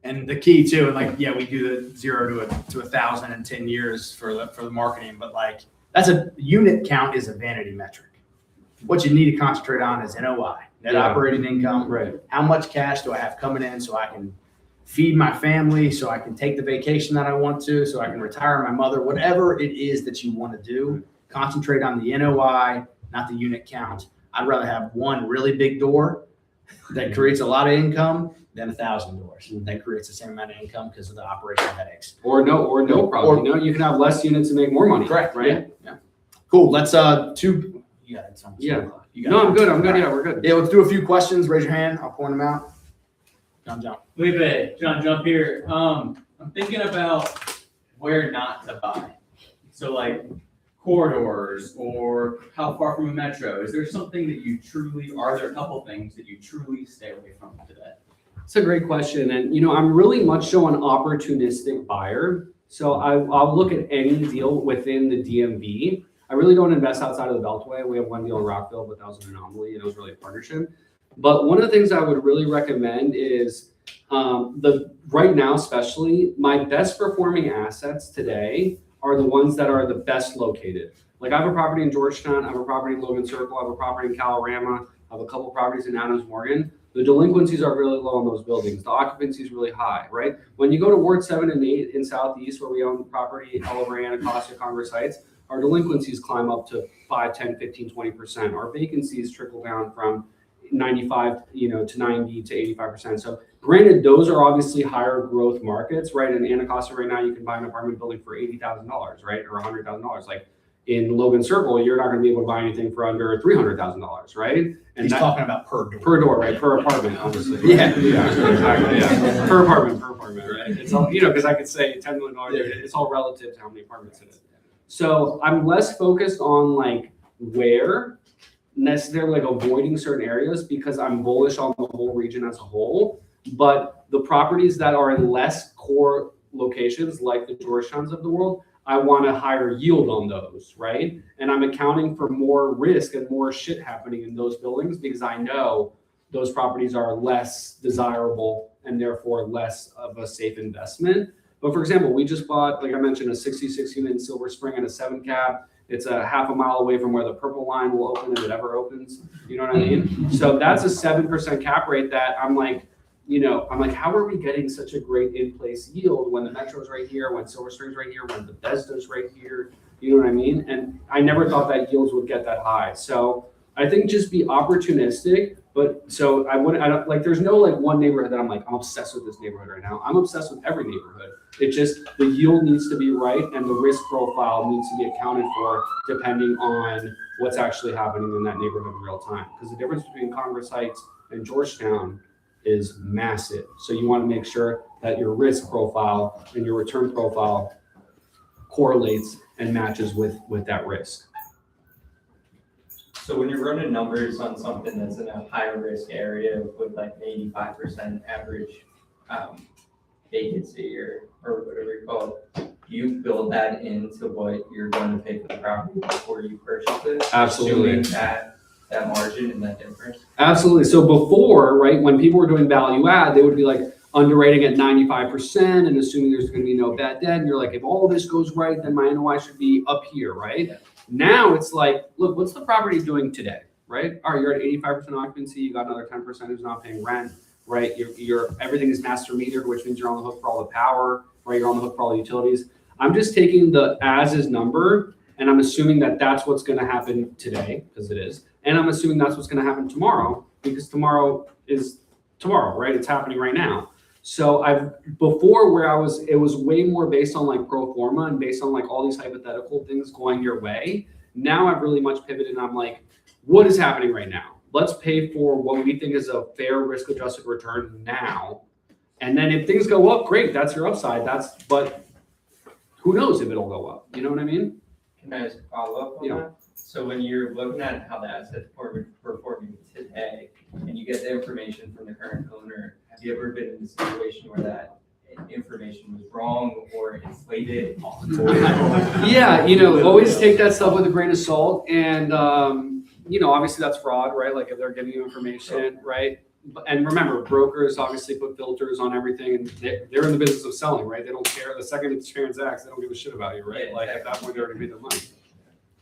[SPEAKER 1] And the key too, and like, yeah, we do the 0 to 1,000 in 10 years for the marketing, but like that's a unit count is a vanity metric. What you need to concentrate on is NOI, net
[SPEAKER 2] Yeah.
[SPEAKER 1] operating income.
[SPEAKER 2] Right.
[SPEAKER 1] How much cash do I have coming in so I can feed my family, so I can take the vacation that I want to, so I can retire my mother, whatever it is that you want to do, concentrate on the NOI, not the unit count. I'd rather have one really big door that creates a lot of income than 1,000 doors that creates the same amount of income because of the operational headaches.
[SPEAKER 2] Or no problem. You can have less units and make more money.
[SPEAKER 1] Correct.
[SPEAKER 2] Right?
[SPEAKER 1] Yeah. Cool. Let's you got it.
[SPEAKER 2] Yeah.
[SPEAKER 1] You got
[SPEAKER 2] No,
[SPEAKER 1] it.
[SPEAKER 2] I'm good.
[SPEAKER 1] All right.
[SPEAKER 2] Yeah, we're good.
[SPEAKER 1] Yeah, let's do a few questions. Raise your hand. I'll point them out. Jump.
[SPEAKER 3] Felipe, John, jump here. I'm thinking about where not to buy. So like corridors or how far from a metro. Is there something that you truly, are there a couple things that you truly stay away from today?
[SPEAKER 2] It's a great question. And, I'm really much so an opportunistic buyer. So I'll look at any deal within the DMV. I really don't invest outside of the Beltway. We have one deal in Rockville, but that was an anomaly and it was really a partnership. But one of the things I would really recommend is right now, especially, my best performing assets today are the ones that are the best located. Like I have a property in Georgetown, I have a property in Logan Circle, I have a property in Calorama, I have a couple properties in Adams Morgan. The delinquencies are really low in those buildings. The occupancy is really high, right? When you go to Ward 7 and 8 in Southeast, where we own property all over Anacostia, Congress Heights, our delinquencies climb up to 5, 10, 15, 20%. Our vacancies trickle down from 95, to 90 to 85%. So granted, those are obviously higher growth markets, right? In Anacostia right now, you can buy an apartment building for $80,000, right? Or $100,000. Like in Logan Circle, you're not going to be able to buy anything for under $300,000, right? And
[SPEAKER 1] He's talking about per door.
[SPEAKER 2] Per door, right? Per apartment, obviously.
[SPEAKER 1] Yeah.
[SPEAKER 2] Exactly. Yeah. Per apartment, right? It's all, because I could say $10 million, it's all relative to how many apartments it is. So I'm less focused on like where necessarily like avoiding certain areas because I'm bullish on the whole region as a whole. But the properties that are in less core locations, like the Georgetowns of the world, I want a higher yield on those, right? And I'm accounting for more risk and more shit happening in those buildings because I know those properties are less desirable and therefore less of a safe investment. But for example, we just bought, like I mentioned, a 66 unit in Silver Spring and a 7 cap. It's a half a mile away from where the purple line will open if it ever opens. You know what I mean? So that's a 7% cap rate that I'm like, how are we getting such a great in-place yield when the Metro's right here, when Silver Spring's right here, when Bethesda's right here? You know what I mean? And I never thought that yields would get that high. So I think just be opportunistic. But so I don't like, there's no like one neighborhood that I'm like, I'm obsessed with this neighborhood right now. I'm obsessed with every neighborhood. It just, the yield needs to be right and the risk profile needs to be accounted for depending on what's actually happening in that neighborhood in real time. Because the difference between Congress Heights and Georgetown is massive. So you want to make sure that your risk profile and your return profile correlates and matches with that risk.
[SPEAKER 4] So when you're running numbers on something that's in a higher risk area with like an 85% average vacancy or whatever you call it, you build that into what you're going to pay for the property before you purchase it?
[SPEAKER 2] Absolutely.
[SPEAKER 4] Assuming that margin and that difference?
[SPEAKER 2] Absolutely. So before, right, when people were doing value add, they would be like underwriting at 95% and assuming there's going to be no bad debt. And you're like, if all this goes right, then my NOI should be up here, right? Yeah. Now it's like, look, what's the property doing today, right? All right, you're at 85% occupancy. You got another 10% who's not paying rent, right? You're everything is master metered, which means you're on the hook for all the power, right? You're on the hook for all the utilities. I'm just taking the as-is number and I'm assuming that that's what's going to happen today, because it is. And I'm assuming that's what's going to happen tomorrow, because tomorrow is tomorrow, right? It's happening right now. So before where it was way more based on like pro forma and based on like all these hypothetical things going your way. Now I've really much pivoted and I'm like, what is happening right now? Let's pay for what we think is a fair risk adjusted return now. And then if things go up, great, that's your upside. But who knows if it'll go up? You know what I mean?
[SPEAKER 4] Can I just follow up on that? So when you're looking at how the asset's performing today and you get the information from the current owner, have you ever been in a situation where that information was wrong or inflated?
[SPEAKER 2] Yeah, always take that stuff with a grain of salt. And, obviously that's fraud, right? Like if they're giving you information, right? And remember, brokers obviously put filters on everything and they're in the business of selling, right? They don't care. The second it transacts, they don't give a shit about you, right?
[SPEAKER 4] Yeah,
[SPEAKER 2] like at that point, they already made their money.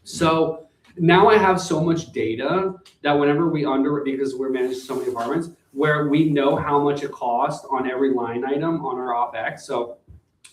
[SPEAKER 2] So Now I have so much data that whenever because we're managing so many apartments, where we know how much it costs on every line item on our OpEx. So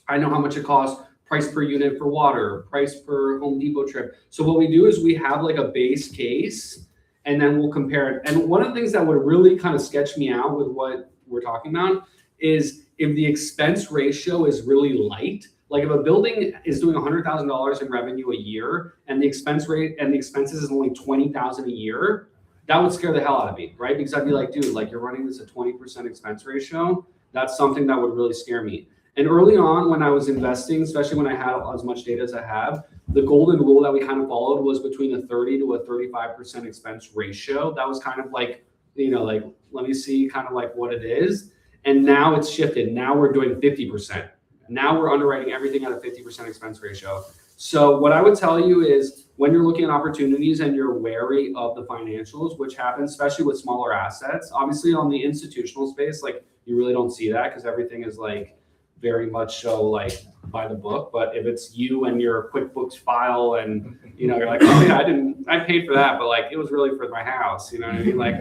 [SPEAKER 2] I know how much it costs, price per unit for water, price per Home Depot trip. So what we do is we have like a base case and then we'll compare it. And one of the things that would really kind of sketch me out with what we're talking about is if the expense ratio is really light. Like if a building is doing $100,000 in revenue a year and the expense rate and the expenses is only $20,000 a year, that would scare the hell out of me, right? Because I'd be like, dude, like you're running this at 20% expense ratio. That's something that would really scare me. And early on when I was investing, especially when I had as much data as I have, the golden rule that we kind of followed was between a 30 to a 35% expense ratio. That was kind of like, like, let me see kind of like what it is. And now it's shifted. Now we're doing 50%. Now we're underwriting everything at a 50% expense ratio. So what I would tell you is when you're looking at opportunities and you're wary of the financials, which happens especially with smaller assets, obviously on the institutional space, like you really don't see that because everything is like very much so like by the book. But if it's you and your QuickBooks file and you're like, oh yeah, I paid for that, but like it was really for my house, you know what I mean? Like,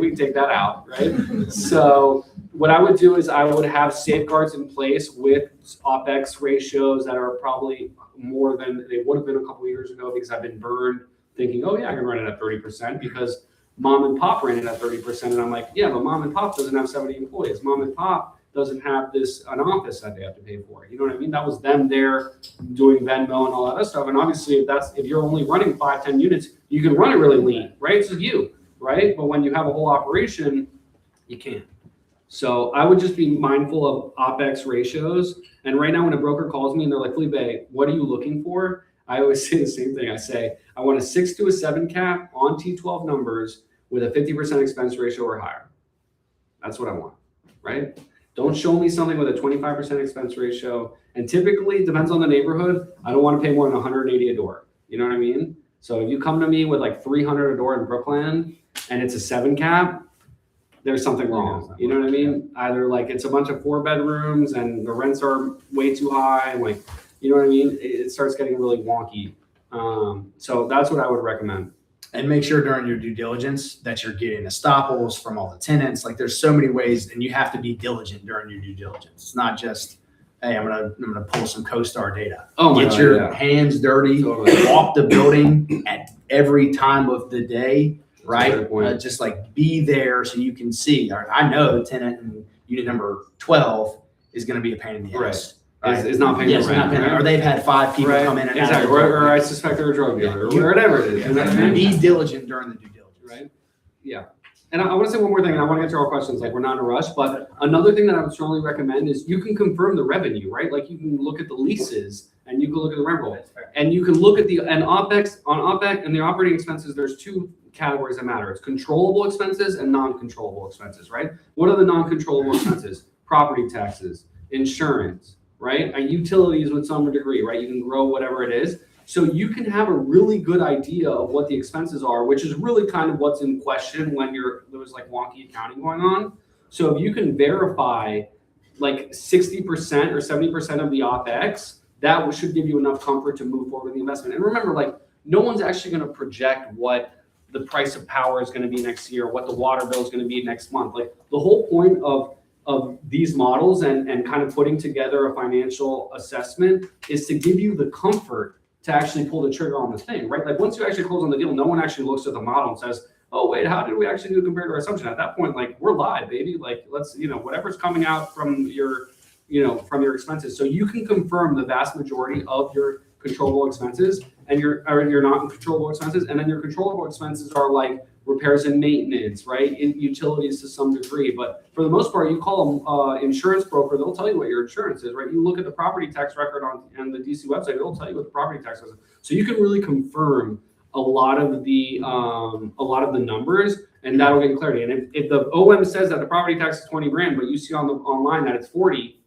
[SPEAKER 2] we can take that out, right? So what I would do is I would have safeguards in place with OpEx ratios that are probably more than they would have been a couple of years ago because I've been burned thinking, oh yeah, I can run it at 30% because mom and pop ran it at 30%. And I'm like, yeah, but mom and pop doesn't have 70 employees. Mom and pop doesn't have an office that they have to pay for. You know what I mean? That was them there doing Venmo and all that other stuff. And obviously if you're only running 5-10 units, you can run it really lean, right? It's you, right? But when you have a whole operation, you can't. So I would just be mindful of OpEx ratios. And right now when a broker calls me and they're like, Felipe, what are you looking for? I always say the same thing. I say, I want a 6 to a 7 cap on T12 numbers with a 50% expense ratio or higher. That's what I want, right? Don't show me something with a 25% expense ratio. And typically, it depends on the neighborhood. I don't want to pay more than $180 a door. You know what I mean? So if you come to me with like $300 a door in Brooklyn and it's a 7 cap, there's something wrong. You know what I mean? Either like it's a bunch of 4 bedrooms and the rents are way too high. Like, you know what I mean? It starts getting really wonky. So that's what I would recommend.
[SPEAKER 1] And make sure during your due diligence that you're getting estoppels from all the tenants. Like there's so many ways, and you have to be diligent during your due diligence. It's not just, hey, I'm gonna pull some CoStar data. Get your hands dirty, walk the building at every time of the day, right? Just like be there so you can see. I know the tenant in unit number 12 is going to be a pain in the ass. Right.
[SPEAKER 2] Is not paying the rent,
[SPEAKER 1] right? Or they've had 5 people come in and
[SPEAKER 2] out. Or I suspect they're a drug dealer, or whatever it is.
[SPEAKER 1] Be diligent during the due diligence.
[SPEAKER 2] Right? Yeah. And I want to say one more thing, and I want to get to our questions. Like, we're not in a rush, but another thing that I would strongly recommend is you can confirm the revenue, right? Like, you can look at the leases and you can look at the rent roll, and you can look at OpEx and the operating expenses. There's 2 categories that matter. It's controllable expenses and non-controllable expenses, right? What are the non-controllable expenses? Property taxes, insurance, right? Utilities with some degree, right? You can grow whatever it is. So you can have a really good idea of what the expenses are, which is really kind of what's in question when there's like wonky accounting going on. So if you can verify like 60% or 70% of the OpEx, that should give you enough comfort to move forward with the investment. And remember, like, no one's actually going to project what the price of power is going to be next year, what the water bill is going to be next month. Like, the whole point of these models and kind of putting together a financial assessment is to give you the comfort to actually pull the trigger on the thing, right? Like, once you actually close on the deal, no one actually looks at the model and says, oh, wait, how did we actually do compared to our assumption? At that point, like, we're live, baby. Like, let's, whatever's coming out from your expenses. So you can confirm the vast majority of your controllable expenses and your non-controllable expenses. And then your controllable expenses are like repairs and maintenance, right? Utilities to some degree. But for the most part, you call them insurance broker, they'll tell you what your insurance is, right? You look at the property tax record on the DC website, it'll tell you what the property tax is. So you can really confirm a lot of the numbers, and that'll get clarity. And if the OM says that the property tax is 20 grand, but you see online that it's 40,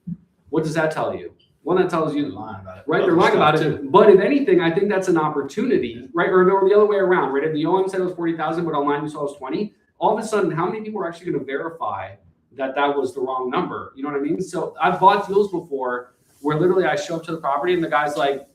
[SPEAKER 2] what does that tell you? Well, that tells you,
[SPEAKER 1] lying about it.
[SPEAKER 2] Right? They're lying about it. But if anything, I think that's an opportunity, right? Or the other way around, right? If the OM said it was 40,000, but online we saw it was 20, all of a sudden, how many people are actually going to verify that was the wrong number? You know what I mean? So I've bought deals before where literally I show up to the property and the guy's like,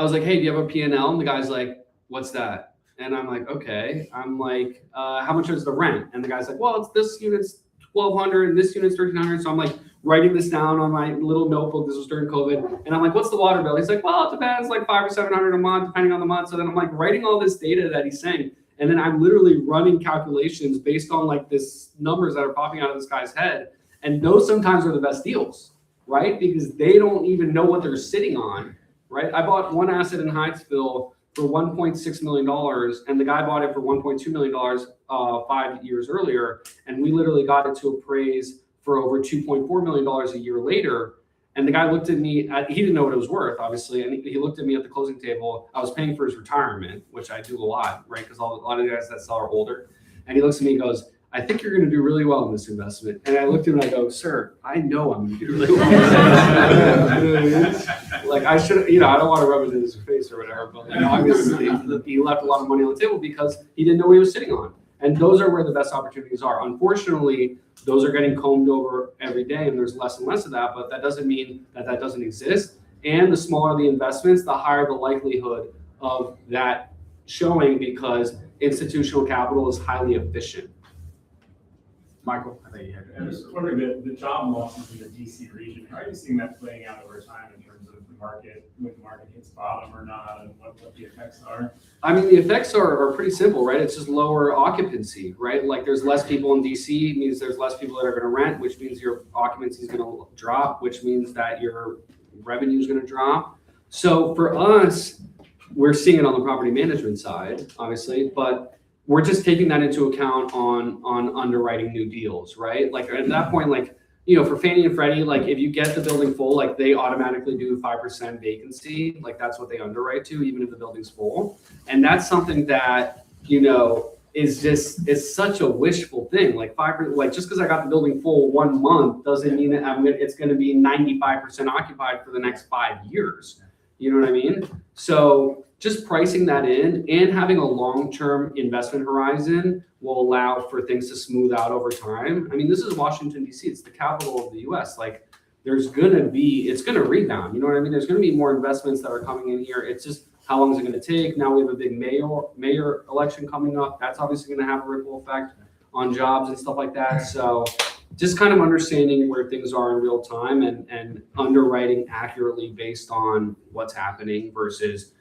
[SPEAKER 2] I was like, hey, do you have a P&L? And the guy's like, what's that? And I'm like, okay. I'm like, how much is the rent? And the guy's like, well, it's this unit's $1,200 and this unit's $1,300. So I'm like writing this down on my little notebook. This was during COVID. And I'm like, what's the water bill? He's like, well, it depends, like $500 or $700 a month, depending on the month. So then I'm like writing all this data that he's saying. And then I'm literally running calculations based on like this numbers that are popping out of this guy's head. And those sometimes are the best deals, right? Because they don't even know what they're sitting on, right? I bought one asset in Hyattsville for $1.6 million, and the guy bought it for $1.2 million 5 years earlier, and we literally got it to appraise for over $2.4 million a year later. And the guy looked at me, he didn't know what it was worth, obviously, and he looked at me at the closing table. I was paying for his retirement, which I do a lot, right? Because a lot of the guys that sell are older. And he looks at me and goes, I think you're going to do really well in this investment. And I looked at him and I go, sir, I know I'm going to do really well. Like I should, I don't want to rub it in his face or whatever, but obviously he left a lot of money on the table because he didn't know what he was sitting on. And those are where the best opportunities are. Unfortunately, those are getting combed over every day and there's less and less of that, but that doesn't mean that that doesn't exist. And the smaller the investments, the higher the likelihood of that showing because institutional capital is highly efficient.
[SPEAKER 1] Michael, I think you had.
[SPEAKER 5] I was just wondering, the job losses in the DC region, how are you seeing that playing out over time in terms of the market, when the market hits bottom or not, and what the effects are?
[SPEAKER 2] I mean, the effects are pretty simple, right? It's just lower occupancy, right? Like there's less people in DC, means there's less people that are going to rent, which means your occupancy is going to drop, which means that your revenue is going to drop. So for us, we're seeing it on the property management side, obviously, but we're just taking that into account on underwriting new deals, right? Like at that point, like, for Fannie and Freddie, like if you get the building full, like they automatically do 5% vacancy. Like that's what they underwrite to, even if the building's full. And that's something that, is such a wishful thing. Like 5%, like just because I got the building full 1 month doesn't mean that it's going to be 95% occupied for the next 5 years. You know what I mean? So just pricing that in and having a long-term investment horizon will allow for things to smooth out over time. I mean, this is Washington, D.C. It's the capital of the U.S. Like it's going to rebound. You know what I mean? There's going to be more investments that are coming in here. It's just how long is it going to take? Now we have a big mayor election coming up. That's obviously going to have a ripple effect on jobs and stuff like that. So just kind of understanding where things are in real time and underwriting accurately based on what's happening versus,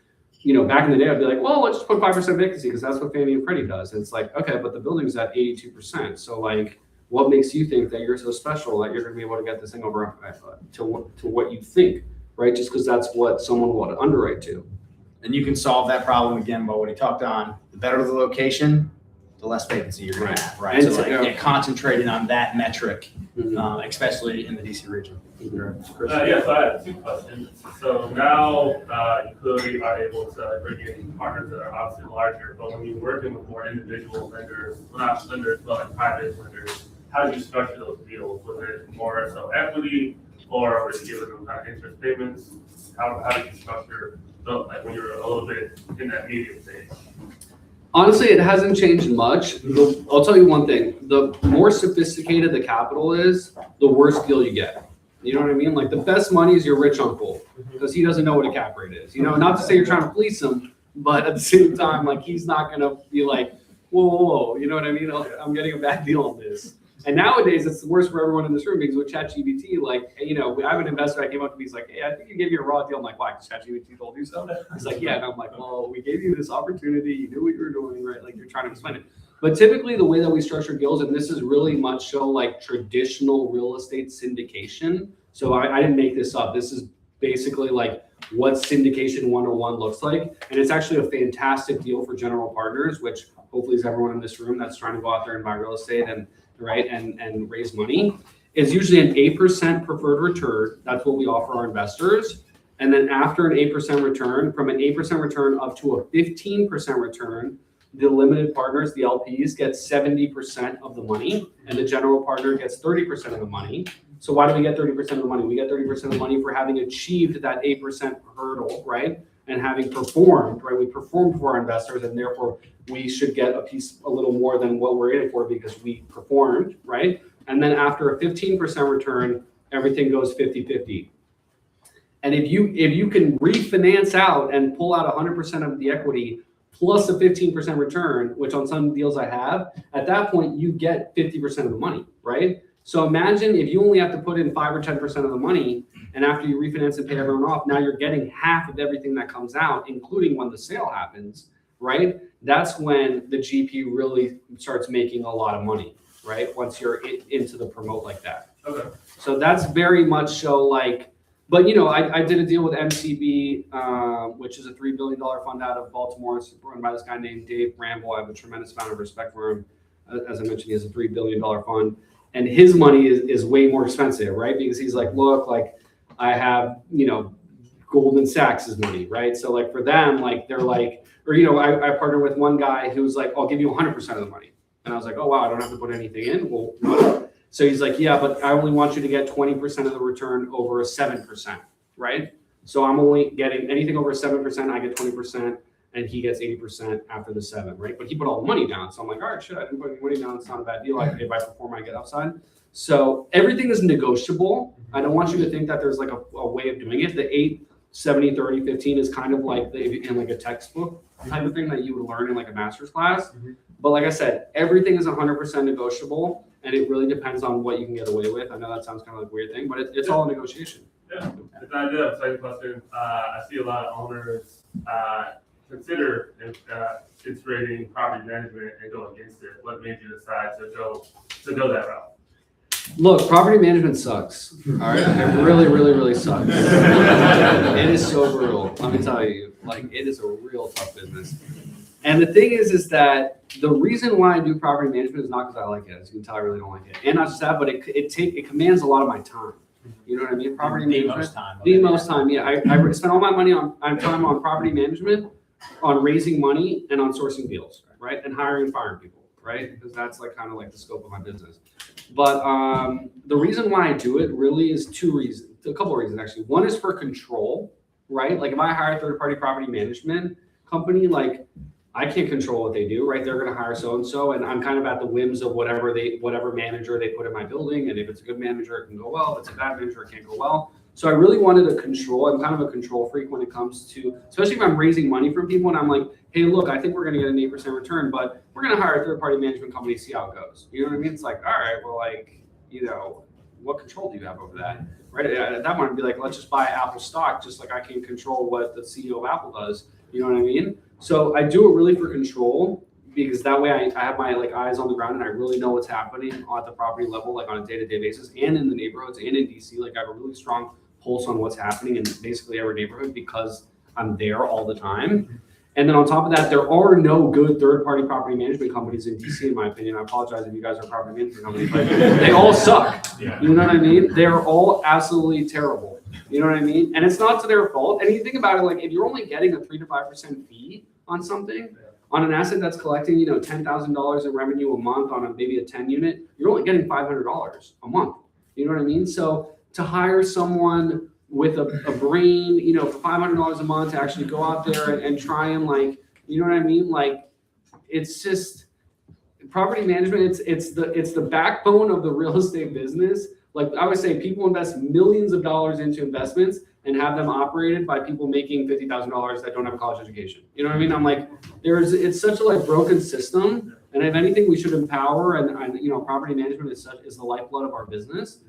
[SPEAKER 2] back in the day, I'd be like, well, let's just put 5% vacancy because that's what Fannie and Freddie does. And it's like, okay, but the building's at 82%. So like, what makes you think that you're so special that you're going to be able to get this thing over to what you think, right? Just because that's what someone would underwrite to.
[SPEAKER 1] And you can solve that problem again by what he talked on. The better the location, the less vacancy you're going to have, right?
[SPEAKER 2] And
[SPEAKER 1] so get concentrated on that metric, especially in the DC region.
[SPEAKER 5] Yes, I have 2 questions. So now you clearly are able to bring in partners that are obviously larger, but when you're working with more individual lenders, well, not lenders, but like private lenders, how do you structure those deals? Was it more so equity, or were you giving them kind of interest payments? How did you structure those, like when you're a little bit in that medium stage?
[SPEAKER 2] Honestly, it hasn't changed much. I'll tell you one thing. The more sophisticated the capital is, the worse deal you get. You know what I mean? Like the best money is your rich uncle because he doesn't know what a cap rate is. Not to say you're trying to fleece him, but at the same time, like he's not going to be like, whoa. You know what I mean? I'm getting a bad deal on this. And nowadays, it's worse for everyone in this room because with ChatGPT, like, I have an investor that came up to me, he's like, hey, I think you gave me a raw deal. I'm like, why? Because ChatGPT told you so? He's like, yeah. And I'm like, well, we gave you this opportunity. You knew what you were doing, right? Like, you're trying to explain it. But typically, the way that we structure deals, and this is really much so like traditional real estate syndication. So I didn't make this up. This is basically like what syndication 101 looks like. And it's actually a fantastic deal for general partners, which hopefully is everyone in this room that's trying to go out there and buy real estate and raise money. Is usually an 8% preferred return. That's what we offer our investors. And then after an 8% return, from an 8% return up to a 15% return, the limited partners, the LPs, get 70% of the money, and the general partner gets 30% of the money. So why do we get 30% of the money? We get 30% of the money for having achieved that 8% hurdle, right? And having performed, right? We performed for our investors, and therefore we should get a little more than what we're in it for because we performed, right? And then after a 15% return, everything goes 50-50. And if you can refinance out and pull out 100% of the equity plus a 15% return, which on some deals I have, at that point you get 50% of the money, right? So imagine if you only have to put in 5 or 10% of the money, and after you refinance and pay everyone off, now you're getting half of everything that comes out, including when the sale happens, right? That's when the GP really starts making a lot of money, right? Once you're into the promote like that.
[SPEAKER 5] Okay.
[SPEAKER 2] So that's very much so like, but you know, I did a deal with MCB, which is a $3 billion fund out of Baltimore. It's run by this guy named Dave Bramble. I have a tremendous amount of respect for him. As I mentioned, he has a $3 billion fund, and his money is way more expensive, right? Because he's like, look, like I have, you know, Goldman Sachs' money, right? So like for them, like they're like, or you know, I partnered with one guy who was like, I'll give you 100% of the money, and I was like, oh wow, I don't have to put anything in. Well, no. So he's like, yeah, but I only want you to get 20% of the return over a 7%, right? So I'm only getting anything over 7%, I get 20%, and he gets 80% after the 7, right? But he put all the money down. So I'm like, all right, shit, I didn't put any money down. It's not a bad deal. If I perform, I get upside. So everything is negotiable. I don't want you to think that there's like a way of doing it. The 8, 70, 30, 15 is kind of like in like a textbook type of thing that you would learn in like a master's class. But like I said, everything is 100% negotiable. And it really depends on what you can get away with. I know that sounds kind of like a weird thing, but it's all a negotiation.
[SPEAKER 5] Yeah, it's not a second question. I see a lot of owners consider integrating property management and go against it. What made you decide to go that route?
[SPEAKER 2] Look, property management sucks. All right, it really, really, really sucks. It is so brutal. Let me tell you, like it is a real tough business. And the thing is that the reason why I do property management is not because I like it. As you can tell, I really don't like it. And not just that, but it commands a lot of my time. You know what I mean? Property management. The most time, yeah. I spend all my money on time on property management, on raising money, and on sourcing deals, right? And hiring and firing people, right? Because that's like kind of like the scope of my business. But the reason why I do it really is a couple of reasons actually. One is for control, right? Like if I hire a third-party property management company, like I can't control what they do, right? They're going to hire so-and-so, and I'm kind of at the whims of whatever manager they put in my building. And if it's a good manager, it can go well. If it's a bad manager, it can't go well. So I really wanted to control. I'm kind of a control freak when it comes to, especially if I'm raising money from people and I'm like, hey, look, I think we're going to get an 8% return, but we're going to hire a third-party management company to see how it goes. You know what I mean? It's like, all right, well, like, you know, what control do you have over that? Right? At that point, I'd be like, let's just buy Apple stock, just like I can control what the CEO of Apple does. You know what I mean? So I do it really for control, because that way I have my like eyes on the ground and I really know what's happening at the property level, like on a day-to-day basis, and in the neighborhoods and in DC. Like I have a really strong pulse on what's happening in basically every neighborhood because I'm there all the time. And then on top of that, there are no good third-party property management companies in DC, in my opinion. I apologize if you guys are property management companies, but they all suck. You know what I mean? They're all absolutely terrible. You know what I mean? And it's not to their fault. And you think about it, like if you're only getting a 3 to 5% fee on something, on an asset that's collecting, you know, $10,000 in revenue a month on maybe a 10 unit, you're only getting $500 a month. You know what I mean? So to hire someone with a brain, you know, for $500 a month to actually go out there and try and like, you know what I mean? Like, it's just property management. It's the backbone of the real estate business. Like I would say, people invest millions of dollars into investments and have them operated by people making $50,000 that don't have a college education. You know what I mean? I'm like, it's such a like broken system. And if anything, we should empower and you know, property management is the lifeblood of our business.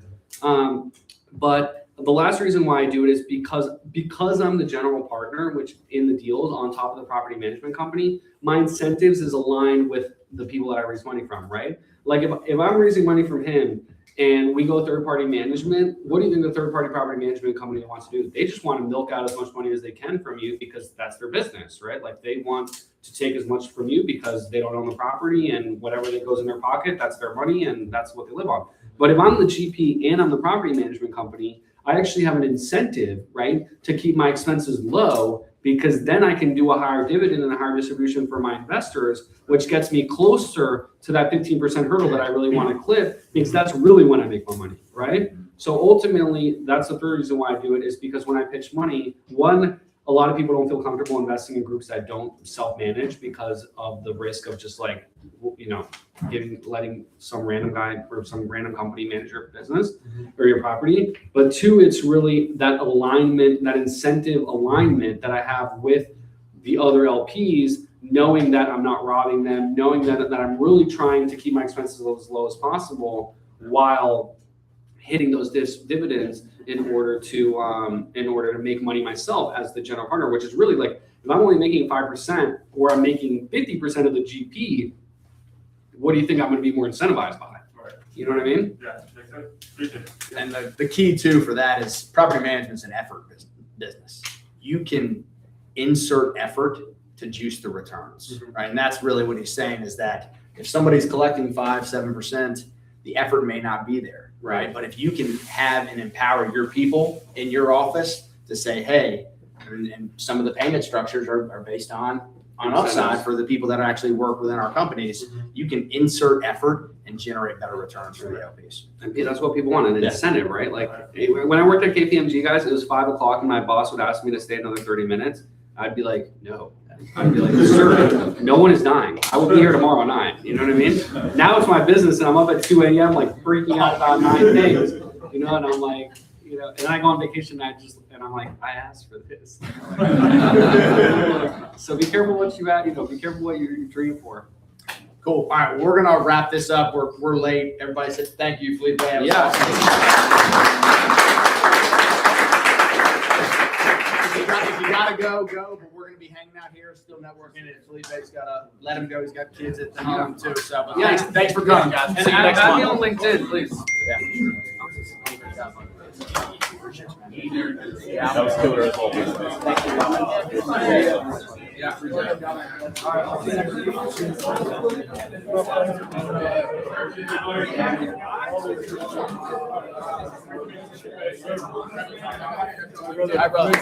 [SPEAKER 2] But the last reason why I do it is because I'm the general partner, which in the deals on top of the property management company, my incentives is aligned with the people that I raise money from, right? Like if I'm raising money from him and we go third-party management, what do you think the third-party property management company wants to do? They just want to milk out as much money as they can from you because that's their business, right? Like they want to take as much from you because they don't own the property, and whatever that goes in their pocket, that's their money and that's what they live on. But if I'm the GP and I'm the property management company, I actually have an incentive, right, to keep my expenses low, because then I can do a higher dividend and a higher distribution for my investors, which gets me closer to that 15% hurdle that I really want to clip, because that's really when I make my money, right? So ultimately, that's the third reason why I do it, is because when I pitch money, one, a lot of people don't feel comfortable investing in groups that don't self-manage because of the risk of just like, you know, letting some random guy or some random company manage your business or your property. But two, it's really that alignment, that incentive alignment that I have with the other LPs, knowing that I'm not robbing them, knowing that I'm really trying to keep my expenses as low as possible while hitting those dividends in order to make money myself as the general partner, which is really like, if I'm only making 5% or I'm making 50% of the GP, what do you think I'm going to be more incentivized by?
[SPEAKER 5] Right.
[SPEAKER 2] You know what I mean?
[SPEAKER 5] Yeah, makes sense. Appreciate it.
[SPEAKER 1] And the key too for that is property management's an effort business. You can insert effort to juice the returns, right? And that's really what he's saying is that if somebody's collecting 5-7%, the effort may not be there, right? But if you can have and empower your people in your office to say, hey, and some of the payment structures are based on upside for the people that actually work within our companies, you can insert effort and generate better returns for the LPs.
[SPEAKER 2] And that's what people want, an incentive, right? Like when I worked at KPMG, guys, it was 5 o'clock and my boss would ask me to stay another 30 minutes. I'd be like, no. I'd be like, sir, no one is dying. I will be here tomorrow night. You know what I mean? Now it's my business and I'm up at 2 a.m. like freaking out about 9 things. You know, and I'm like, you know, and I go on vacation and I'm like, I asked for this. So be careful what you add, you know, be careful what you're dreaming for.
[SPEAKER 1] Cool. All right, we're gonna wrap this up. We're late. Everybody said thank you, Felipe.
[SPEAKER 2] Yeah.
[SPEAKER 1] If you gotta go, but we're gonna be hanging out here, still networking, and Felipe's gotta let him go. He's got kids at the home too. So, but
[SPEAKER 2] Yeah.
[SPEAKER 1] thanks for coming, guys.
[SPEAKER 2] And
[SPEAKER 1] See you next
[SPEAKER 2] add me
[SPEAKER 1] month.
[SPEAKER 2] on LinkedIn, please.
[SPEAKER 6] That was killer as always.
[SPEAKER 1] Hi, brother.